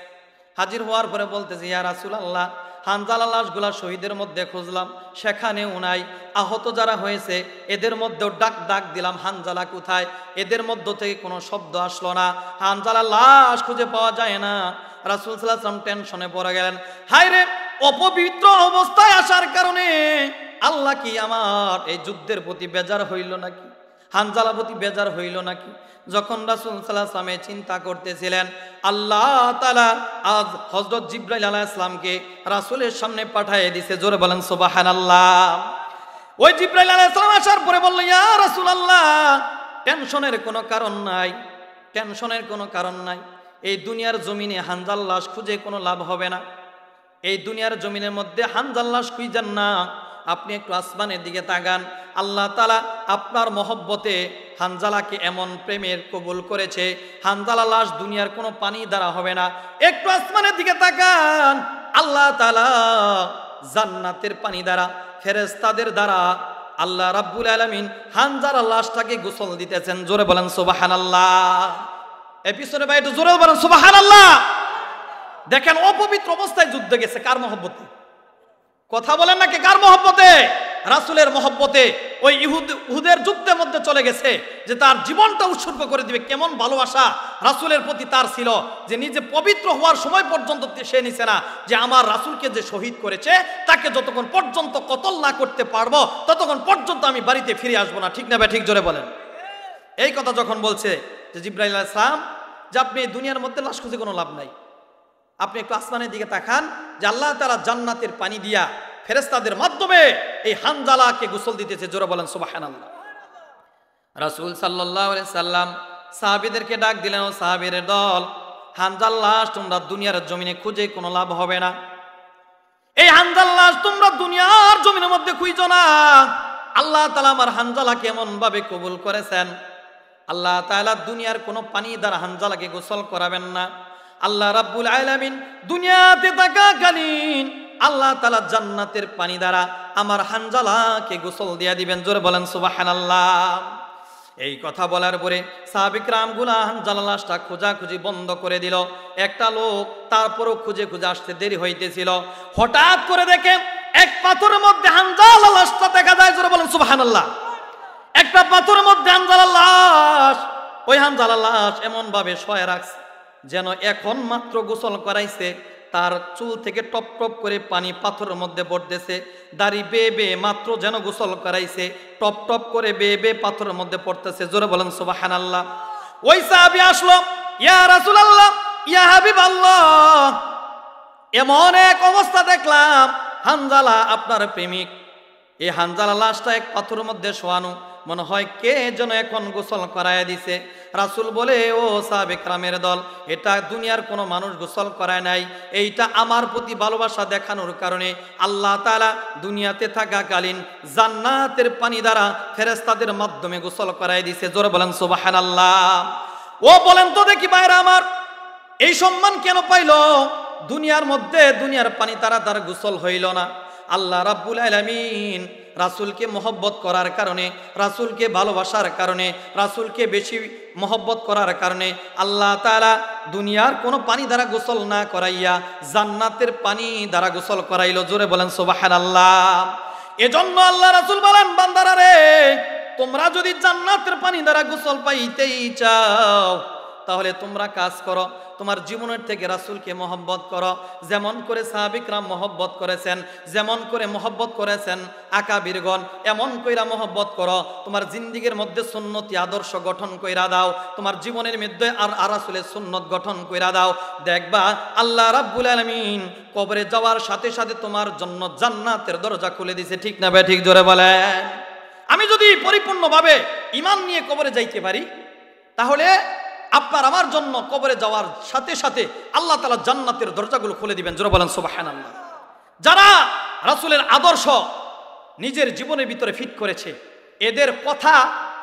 হাজির হওয়ার পরে বলতেছে, ইয়া রাসূলুল্লাহ, হানজালা লাশগুলা শহীদের মধ্যে খুঁজলাম, সেখানেও নাই। আহত যারা হয়েছে এদের মধ্যেও ডাক দিলাম, হানজালা কোথায়, এদের মধ্য থেকে কোনো শব্দ আসলো না। হানজালা লাশ খুঁজে পাওয়া যায় না। রাসূল সাল্লাল্লাহু আলাইহি ওয়াসাল্লাম টেনশনে পড়ে গেলেন, হায় রে, অপবিত্র অবস্থায় আসার কারণে আল্লাহ কি আমার এই যুদ্ধের প্রতি বেজার হইল নাকি, হানজালা প্রতি বেজার হইল নাকি। যখন রাসূল সাল্লাল্লাহু আলাইহি ওয়াসাল্লাম চিন্তা করতেছিলেন, আল্লাহ তাআলা আজ হযরত জিবরাইল আলাইহিস সালামকে রাসূলের সামনে পাঠিয়ে দিয়েছে। জোরে বলেন সুবহানাল্লাহ। ওই জিবরাইল আলাইহিস সালাম আসার পরে বলল, ইয়া রাসূলুল্লাহ, টেনশনের কোনো কারণ নাই, টেনশনের কোনো কারণ নাই। এই দুনিয়ার জমিনে হানজালা লাশ খুঁজে কোনো লাভ হবে না। এই দুনিয়ার জমিনের মধ্যে হানজালা লাশ খুঁজেন না, আপনি একটু আসমানের দিকে তাকান। আল্লাহ তাআলা আপনার মহব্বতে হানজালাকে এমন প্রেমের কবুল করেছে, হানজালা লাশ দুনিয়ার কোনো পানি দ্বারা হবে না। একটু আসমানের দিকে তাকান, আল্লাহ তাআলা জান্নাতের পানি দ্বারা, ফেরেশতাদের দ্বারা আল্লাহ রাব্বুল আলামিন হানজালা লাশটাকে গোসল দিতেছেন। জোরে বলেন সুবহানাল্লাহ। এই পিছনে ভাই একটু জোরে বলেন সুবহানাল্লাহ। দেখেন, অপবিত্র অবস্থায় যুদ্ধে গেছে, কার মহব্বতে? কথা বলেন নাকি কার মহব্বতে? রাসূলের মহব্বতে ওই উহুদের যুদ্ধের মধ্যে চলে গেছে, যে তার জীবনটা উৎসর্গ করে দিবে। কেমন ভালোবাসা রাসূলের প্রতি তার ছিল, যে নিজে পবিত্র হওয়ার সময় পর্যন্ত সে নিছে না, যে আমার রাসূলকে যে শহীদ করেছে তাকে যতক্ষণ পর্যন্ত কতল না করতে পারবো ততক্ষণ পর্যন্ত আমি বাড়িতে ফিরে আসবো না। ঠিক না ভাই? ঠিক জোরে বলেন। এই কথা যখন বলছে যে জিবরাইল আলাইহিস সালাম, যে আপনি এই দুনিয়ার মধ্যে লাশ খুঁজে কোনো লাভ নাই, আপনি একটু আসমানের দিকে তাকান, যে আল্লাহ তাআলা জান্নাতের পানি দিয়া ফেরেশতাদের মাধ্যমে এই হানজালাকে গোসল দিতেছে। জোরে বলেন সুবহানাল্লাহ। রাসূল সাল্লাল্লাহু আলাইহি সাল্লাম সাহাবীদেরকে ডাক দিলেন, ও সাহাবীর দল, হানজালা লাশ তোমরা দুনিয়ার জমিনে খুঁজে কোনো লাভ হবে না। এই হানজালা লাশ তোমরা দুনিয়ার জমিনের মধ্যে খুঁজো না। আল্লাহ তাআলা আমার হানজালাকে এমন ভাবে কবুল করেছেন, আল্লাহ তাআলা দুনিয়ার কোনো পানি দ্বারা হানজালাকে গোসল করাবেন না। আল্লাহ রাব্বুল আলামিন দুনিয়াতে থাকাকালীন আল্লাহ তাআলা জান্নাতের পানি দ্বারা আমার হানজালাকে গোসল দিয়া দিবেন। জোরে বলেন সুবহানাল্লাহ। এই কথা বলার পরে সাহাবী কিরামগুলা হানজালা লাশটা খোঁজাখুঁজি বন্ধ করে দিল। একটা লোক তারপরও খুঁজে খুঁজে আসতে দেরি হইতেছিল। হঠাৎ করে দেখে এক পাথরের মধ্যে হানজালা লাশটা দেখা যায়। জোরে বলেন সুবহানাল্লাহ। একটা পাথরের মধ্যে হানজালা লাশ, ওই হানজালা লাশ এমন ভাবে শোয়া রাখছে যেন এখন মাত্র গোসল করাইছে, তার চুল থেকে টপ টপ করে পানি পাথরের মধ্যে পড়তেছে, দাড়ি বেয়ে বেয়ে মাত্র যেন গোসল করাইছে, টপ টপ করে বেয়ে বেয়ে পাথরের মধ্যে পড়তেছে। জোরে বলেন সুবহানাল্লাহ। ওই সাহাবী আসলো, ইয়া রাসূলুল্লাহ, ইয়া হাবিবাল্লাহ, এমন এক অবস্থা দেখলাম, হানজালা আপনার প্রেমিক, এই হানজালা লাশটা এক পাথরের মধ্যে শোয়ানো, মনে হয় কে যেন এখন গোসল করায় দিছে। রাসূল বলে, ও সাহাবে কেরামের দল, এটা দুনিয়ার কোনো মানুষ গোসল করায় নাই, এইটা আমার প্রতি ভালোবাসা দেখানোর কারণে আল্লাহ তাআলা দুনিয়াতে থাকাকালীন জান্নাতের পানি দ্বারা ফেরেশতাদের মাধ্যমে গোসল করায় দিছে। জোরে বলেন সুবহানাল্লাহ। ও বলেন তো দেখি ভাইরা আমার, এই সম্মান কেন পাইল? দুনিয়ার মধ্যে দুনিয়ার পানি তারা তার গোসল হইল না। আল্লাহ রাব্বুল আলামিন রাসূলকে মহব্বত করার কারণে, রাসূলকে ভালোবাসার কারণে, রাসূলকে বেশি মহব্বত করার কারণে আল্লাহ তাআলা দুনিয়ার কোনো পানি দ্বারা গোসল না করাইয়া জান্নাতের পানি দ্বারা গোসল করাইল। জোরে বলেন সুবহানাল্লাহ। এজন্য আল্লাহ রাসূল বলেন, বান্দারা রে, তোমরা যদি জান্নাতের পানি দ্বারা গোসল পাইতেই চাও তাহলে তোমরা কাজ করো, তোমার জীবনের থেকে রাসূলকে মহব্বত করো, যেমন করে সাহাবিকরাম মহব্বত করেছেন, যেমন করে মহব্বত করেছেন আকাবিরগণ, এমন কইরা মহব্বত করো। তোমার জিন্দেগীর মধ্যে সুন্নতি আদর্শ গঠন কইরা দাও, তোমার জীবনের মধ্যে আর রাসূলের সুন্নত গঠন কইরা দাও। দেখবা আল্লাহ রাব্বুল আলামিন কবরে যাওয়ার সাথে সাথে তোমার জন্য জান্নাতের দরজা খুলে দিয়েছে। ঠিক না ভাই? ঠিক জোরে বলেন। আমি যদি পরিপূর্ণভাবে ঈমান নিয়ে কবরে যাইতে পারি তাহলে আপনার আমার জন্য কবরে যাওয়ার সাথে সাথে আল্লাহ তাআলা জান্নাতের দরজাগুলো খুলে দিবেন। জোরে বলেন সুবহানাল্লাহ। যারা রাসূলের আদর্শ নিজের জীবনের ভিতরে ফিট করেছে, এদের কথা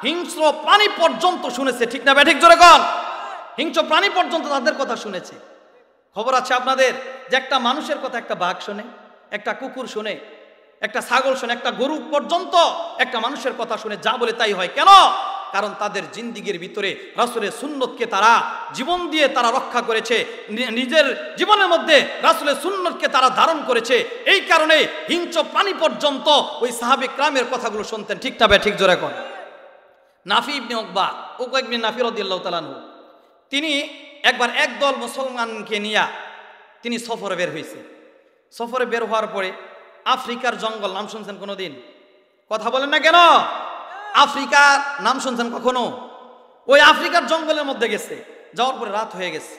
হিংস্র প্রাণী পর্যন্ত শুনেছে। ঠিক না ভাই? ঠিক জোরে কোন? হিংস্র প্রাণী পর্যন্ত তাদের কথা শুনেছে। খবর আছে আপনাদের যে একটা মানুষের কথা একটা বাঘ শুনে, একটা কুকুর শুনে, একটা ছাগল শুনে, একটা গরু পর্যন্ত একটা মানুষের কথা শুনে যা বলে তাই হয়। কেন? কারণ তাদের জিন্দেগীর ভিতরে রাসূলের সুন্নতকে তারা জীবন দিয়ে তারা রক্ষা করেছে, নিজের জীবনের মধ্যে রাসূলের সুন্নতকে তারা ধারণ করেছে। এই কারণে হিংস্র প্রাণী পর্যন্ত ওই সাহাবী কিরামের কথাগুলো শুনতেন। ঠিক না ভাই? ঠিক জোরে কোন? নাফি ইবনে উকবা ইবনে নাফি রাদিয়াল্লাহু তাআলা আনহু, তিনি একবার একদল মুসলমানকে নিয়ে তিনি সফরে বের হয়েছে। সফরে বের হওয়ার পরে আফ্রিকার জঙ্গল, নাম শুনছেন কোনোদিন? কথা বলেন না কেন? আফ্রিকার নাম শুনছেন কখনো? ওই আফ্রিকার জঙ্গলের মধ্যে গেছে, যাওয়ার পরে রাত হয়ে গেছে।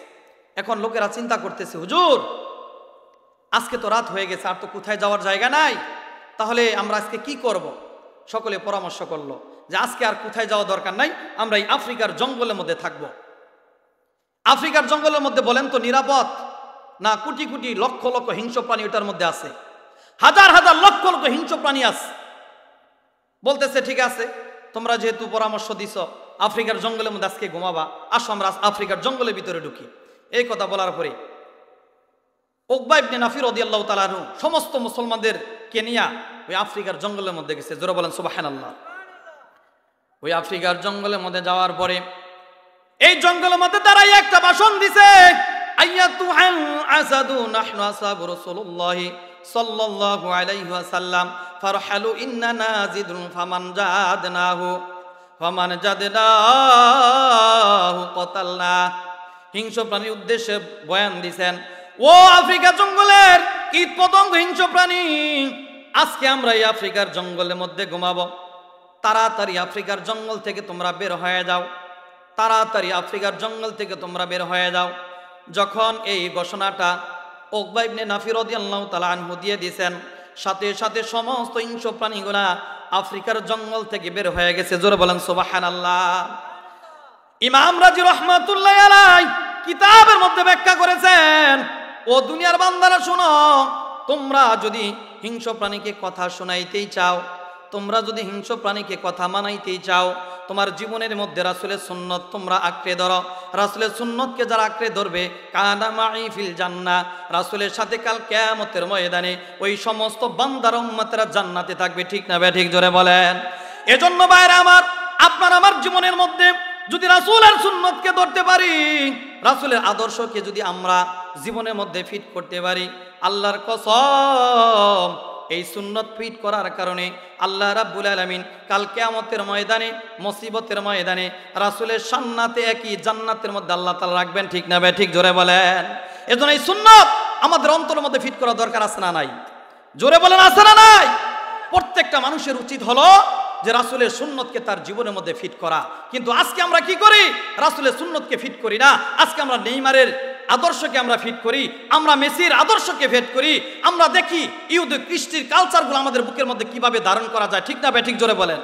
এখন লোকেরা চিন্তা করতেছে, হুজুর আজকে তো রাত হয়ে গেছে, আর তো কোথায় যাওয়ার জায়গা নাই, তাহলে আমরা আজকে কি করব? সকলে পরামর্শ করলো যে আজকে আর কোথায় যাওয়া দরকার নাই, আমরা এই আফ্রিকার জঙ্গলের মধ্যে থাকবো। আফ্রিকার জঙ্গলের মধ্যে বলেন তো নিরাপদ না? কোটি কোটি লক্ষ লক্ষ হিংস্র প্রাণী ওটার মধ্যে আছে, হাজার হাজার লক্ষ লক্ষ হিংস্র প্রাণী আছে। বলতেছে ঠিক আছে, তোমরা যেহেতু পরামর্শ দিছ আফ্রিকার জঙ্গলের মধ্যে আজকে ঘুমাবা, আসো আমরা আফ্রিকার জঙ্গলের ভিতরে ঢুকি। এই কথা বলার পরে উকবা ইবনে নাফি রাদিয়াল্লাহু তাআলা আনহু সমস্ত মুসলমানদেরকে নিয়ে ওই আফ্রিকার জঙ্গলের মধ্যে গেছে। জোরে বলেন সুবহানাল্লাহ। ওই আফ্রিকার জঙ্গলের মধ্যে যাওয়ার পরে এই জঙ্গলের মধ্যে দাঁড়াই একটা ভাষণ দিছে, আইয়াতুহাল আসাদু নাহনু আসহাবু রাসূলুল্লাহি সাল্লাল্লাহু আলাইহি ওয়াসাল্লাম ফারহালু ইন্নানা জিদুন ফামান জাদনাহু কতালনা। হিংস্র প্রাণীর উদ্দেশ্যে বয়ান দিছেন, ও আফ্রিকা জঙ্গলের কীট পতঙ্গ হিংস্র প্রাণী, আজকে আমরা এই আফ্রিকার জঙ্গলের মধ্যে ঘুমাবো, তাড়াতাড়ি আফ্রিকার জঙ্গল থেকে তোমরা বের হয়ে যাও, তাড়াতাড়ি আফ্রিকার জঙ্গল থেকে তোমরা বের হয়ে যাও। যখন এই ঘোষণাটা উকবা ইবনে নাফি রাদিয়াল্লাহু তাআলা আনহু দিয়ে দিয়েছেন, সাথে সাথে সমস্ত হিংস্র প্রাণীগুলা আফ্রিকার জঙ্গল থেকে বের হয়ে গেছে। জোরে বলেন সুবহানাল্লাহ। ইমাম রাজি রাহমাতুল্লাহ আলাইহি কিতাবের মধ্যে ব্যাখ্যা করেছেন, ও দুনিয়ার বান্দারা শোনো, তোমরা যদি হিংস্র প্রাণীকে কথা শোনাইতেই চাও, তোমরা যদি হিংস্র প্রাণীকে কথা মানাইতেই চাও, তোমার জীবনের মধ্যে রাসূলের সুন্নত তোমরা আঁকড়ে ধরো। রাসূলের সুন্নতকে যারা আঁকড়ে ধরবে, কানা মাই ফিল জান্নাহ, রাসূলের সাথে কাল কিয়ামতের ময়দানে ওই সমস্ত বান্দার উম্মতরা জান্নাতে থাকবে। ঠিক না ভাই? ঠিক জোরে বলেন। এজন্য ভাইরা আমার, আপনার আমার জীবনের মধ্যে যদি রাসূলের সুন্নতকে ধরতে পারি, রাসূলের আদর্শকে যদি আমরা জীবনের মধ্যে ফিট করতে পারি, আল্লাহর কসম এই সুন্নত ফিট করার কারণে আল্লাহ রাব্বুল আলামিন কাল কিয়ামতের ময়দানে, মুসিবতের ময়দানে রাসূলের সান্নাতে একই জান্নাতের মধ্যে আল্লাহ তাআলা রাখবেন। ঠিক না ভাই? ঠিক জোরে বলেন। এজন্য এই সুন্নত আমাদের অন্তরের মধ্যে ফিট করা দরকার আছে না নাই? জোরে বলেন, আছে না নাই? প্রত্যেকটা মানুষের উচিত হলো যে রাসূলের সুন্নতকে তার জীবনের মধ্যে ফিট করা। কিন্তু আজকে আমরা কি করি? রাসূলের সুন্নতকে ফিট করি না। আজকে আমরা নেইমারের আদর্শকে আমরা ফিট করি, আমরা মেসির আদর্শকে ফিট করি। আমরা দেখি ইহুদি খ্রিস্টির কালচারগুলো আমাদের বুকের মধ্যে কিভাবে ধারণ করা যায়। ঠিক না ভাই? ঠিক জোরে বলেন।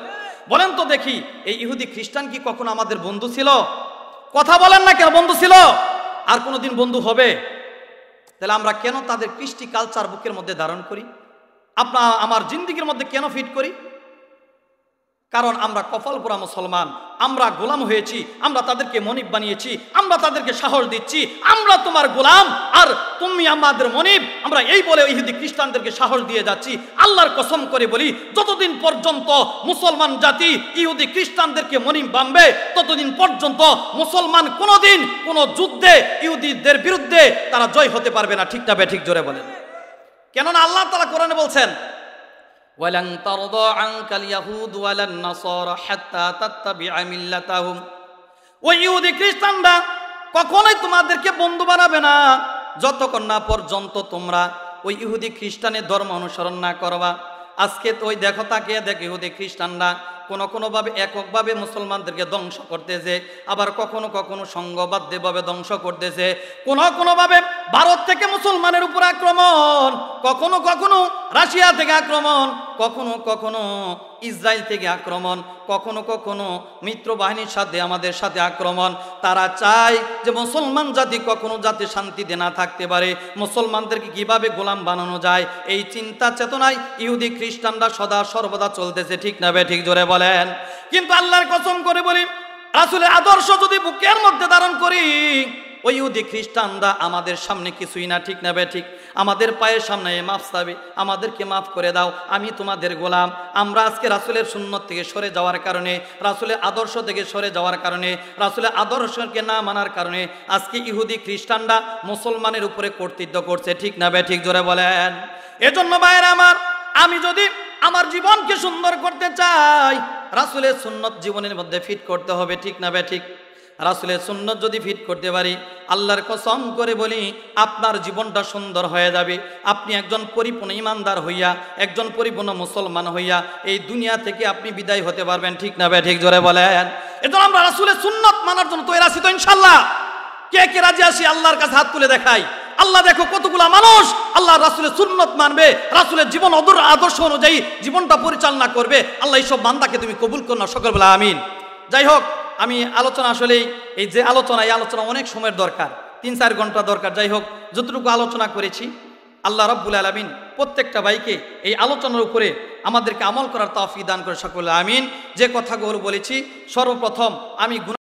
বলেন তো দেখি, এই ইহুদি খ্রিস্টান কি কখনো আমাদের বন্ধু ছিল? কথা বলেন না কেন? বন্ধু ছিল? আর কোনোদিন বন্ধু হবে? তাহলে আমরা কেন তাদের কৃষ্টি কালচার বুকের মধ্যে ধারণ করি? আপনার আমার জিন্দেগীর মধ্যে কেন ফিট করি? কারণ আমরা কপাল পোড়া মুসলমান, আমরা গোলাম হয়েছি, আমরা তাদেরকে মনিব বানিয়েছি, আমরা তাদেরকে সাহস দিচ্ছি আমরা তোমার গোলাম আর তুমি আমাদের মনিব। আমরা এই বলে ইহুদি খ্রিস্টানদেরকে সাহস দিয়ে যাচ্ছি। আল্লাহর কসম করে বলি, যতদিন পর্যন্ত মুসলমান জাতি ইহুদি খ্রিস্টানদেরকে মনিব বানবে ততদিন পর্যন্ত মুসলমান কোনোদিন কোনো যুদ্ধে ইহুদিদের বিরুদ্ধে তারা জয় হতে পারবে না। ঠিক না বেঠিক জোরে বলেন। কেননা আল্লাহ তাআলা কোরআনে বলছেন, ওয়ালান তারদা আনকাল ইয়াহুদ ওয়ালান নাসারা হাত্তা তাত্তাবিআ মিল্লাতাহুম। ওই ইহুদি খ্রিস্টানরা কখনোই তোমাদেরকে বন্ধু বানাবে না যতক্ষণ না পর্যন্ত তোমরা ওই ইহুদি খ্রিস্টানের ধর্ম অনুসরণ না করবা। আজকে তো ওই দেখো, তাকিয়ে দেখো, ইহুদি খ্রিস্টানরা কোনোভাবে এককভাবে মুসলমানদেরকে ধ্বংস করতেছে, আবার কখনো কখনো সংঘবদ্ধভাবে ধ্বংস করতেছে। কোনোভাবে ভারত থেকে মুসলমানের উপর আক্রমণ, কখনো কখনো রাশিয়া থেকে আক্রমণ, কখনো কখনো ইসরায়েল থেকে আক্রমণ, কখনো কখনো মিত্র বাহিনীর সাথে আমাদের সাথে আক্রমণ। তারা চায় যে মুসলমান জাতি কখনো যাতে শান্তিতে না থাকতে পারে, মুসলমানদেরকে কিভাবে গোলাম বানানো যায় এই চিন্তা চেতনায় ইহুদি খ্রিস্টানরা সদা সর্বদা চলতেছে। ঠিক না ঠিক জোরে বলেন। কিন্তু আল্লাহর কসম করে বলি, রাসূলের আদর্শ যদি বুকের মধ্যে ধারণ করি, ওই ইহুদি খ্রিস্টানরা আমাদের সামনে কিছুই না। ঠিক না ঠিক? আমাদের পায়ের সামনে মাফ চাবে, আমাদেরকে মাফ করে দাও, আমি তোমাদের গোলাম। আমরা আজকে রাসূলের সুন্নত থেকে সরে যাওয়ার কারণে, রাসূলের আদর্শ থেকে সরে যাওয়ার কারণে, রাসূলের আদর্শকে না মানার কারণে আজকে ইহুদি খ্রিস্টানরা মুসলমানের উপরে কর্তৃত্ব করছে। ঠিক না ঠিক জোরে বলেন। এজন্য ভাইয়েরা আমার, আমি যদি আমার জীবনকে সুন্দর করতে চাই, রাসূলের সুন্নত জীবনের মধ্যে ফিট করতে হবে। ঠিক না ঠিক? রাসূলের সুন্নত যদি ফিট করতে পারি, আল্লাহর কসম করে বলি আপনার জীবনটা সুন্দর হয়ে যাবে। আপনি একজন পরিপূর্ণ ইমানদার হইয়া, একজন পরিপূর্ণ মুসলমান হইয়া এই দুনিয়া থেকে আপনি বিদায় হতে পারবেন। ঠিক না ঠিক জোরে বলেন। এজন্য আমরা রাসূলের সুন্নত মানার জন্য তৈরি আছি তো ইনশাআল্লাহ? কে কে রাজি আছি আল্লাহর কাছে হাত তুলে দেখাই। আল্লাহ দেখো কতগুলা মানুষ আল্লাহ রাসূলের সুন্নত মানবে, রাসূলের জীবন আদর্শ অনুযায়ী জীবনটা পরিচালনা করবে। আল্লাহ এইসব বান্দাকে তুমি কবুল করো না, সকল বলা আমিন। যাই হোক, আমি আলোচনা আসলেই এই যে আলোচনা, এই আলোচনা অনেক সময়ের দরকার, 3-4 ঘন্টা দরকার। যাই হোক, যতটুকু আলোচনা করেছি আল্লাহ রাব্বুল আলামিন প্রত্যেকটা ভাইকে এই আলোচনার উপরে আমাদেরকে আমল করার তৌফিক দান করে সকল আমিন। যে কথাগুলো বলেছি, সর্বপ্রথম আমি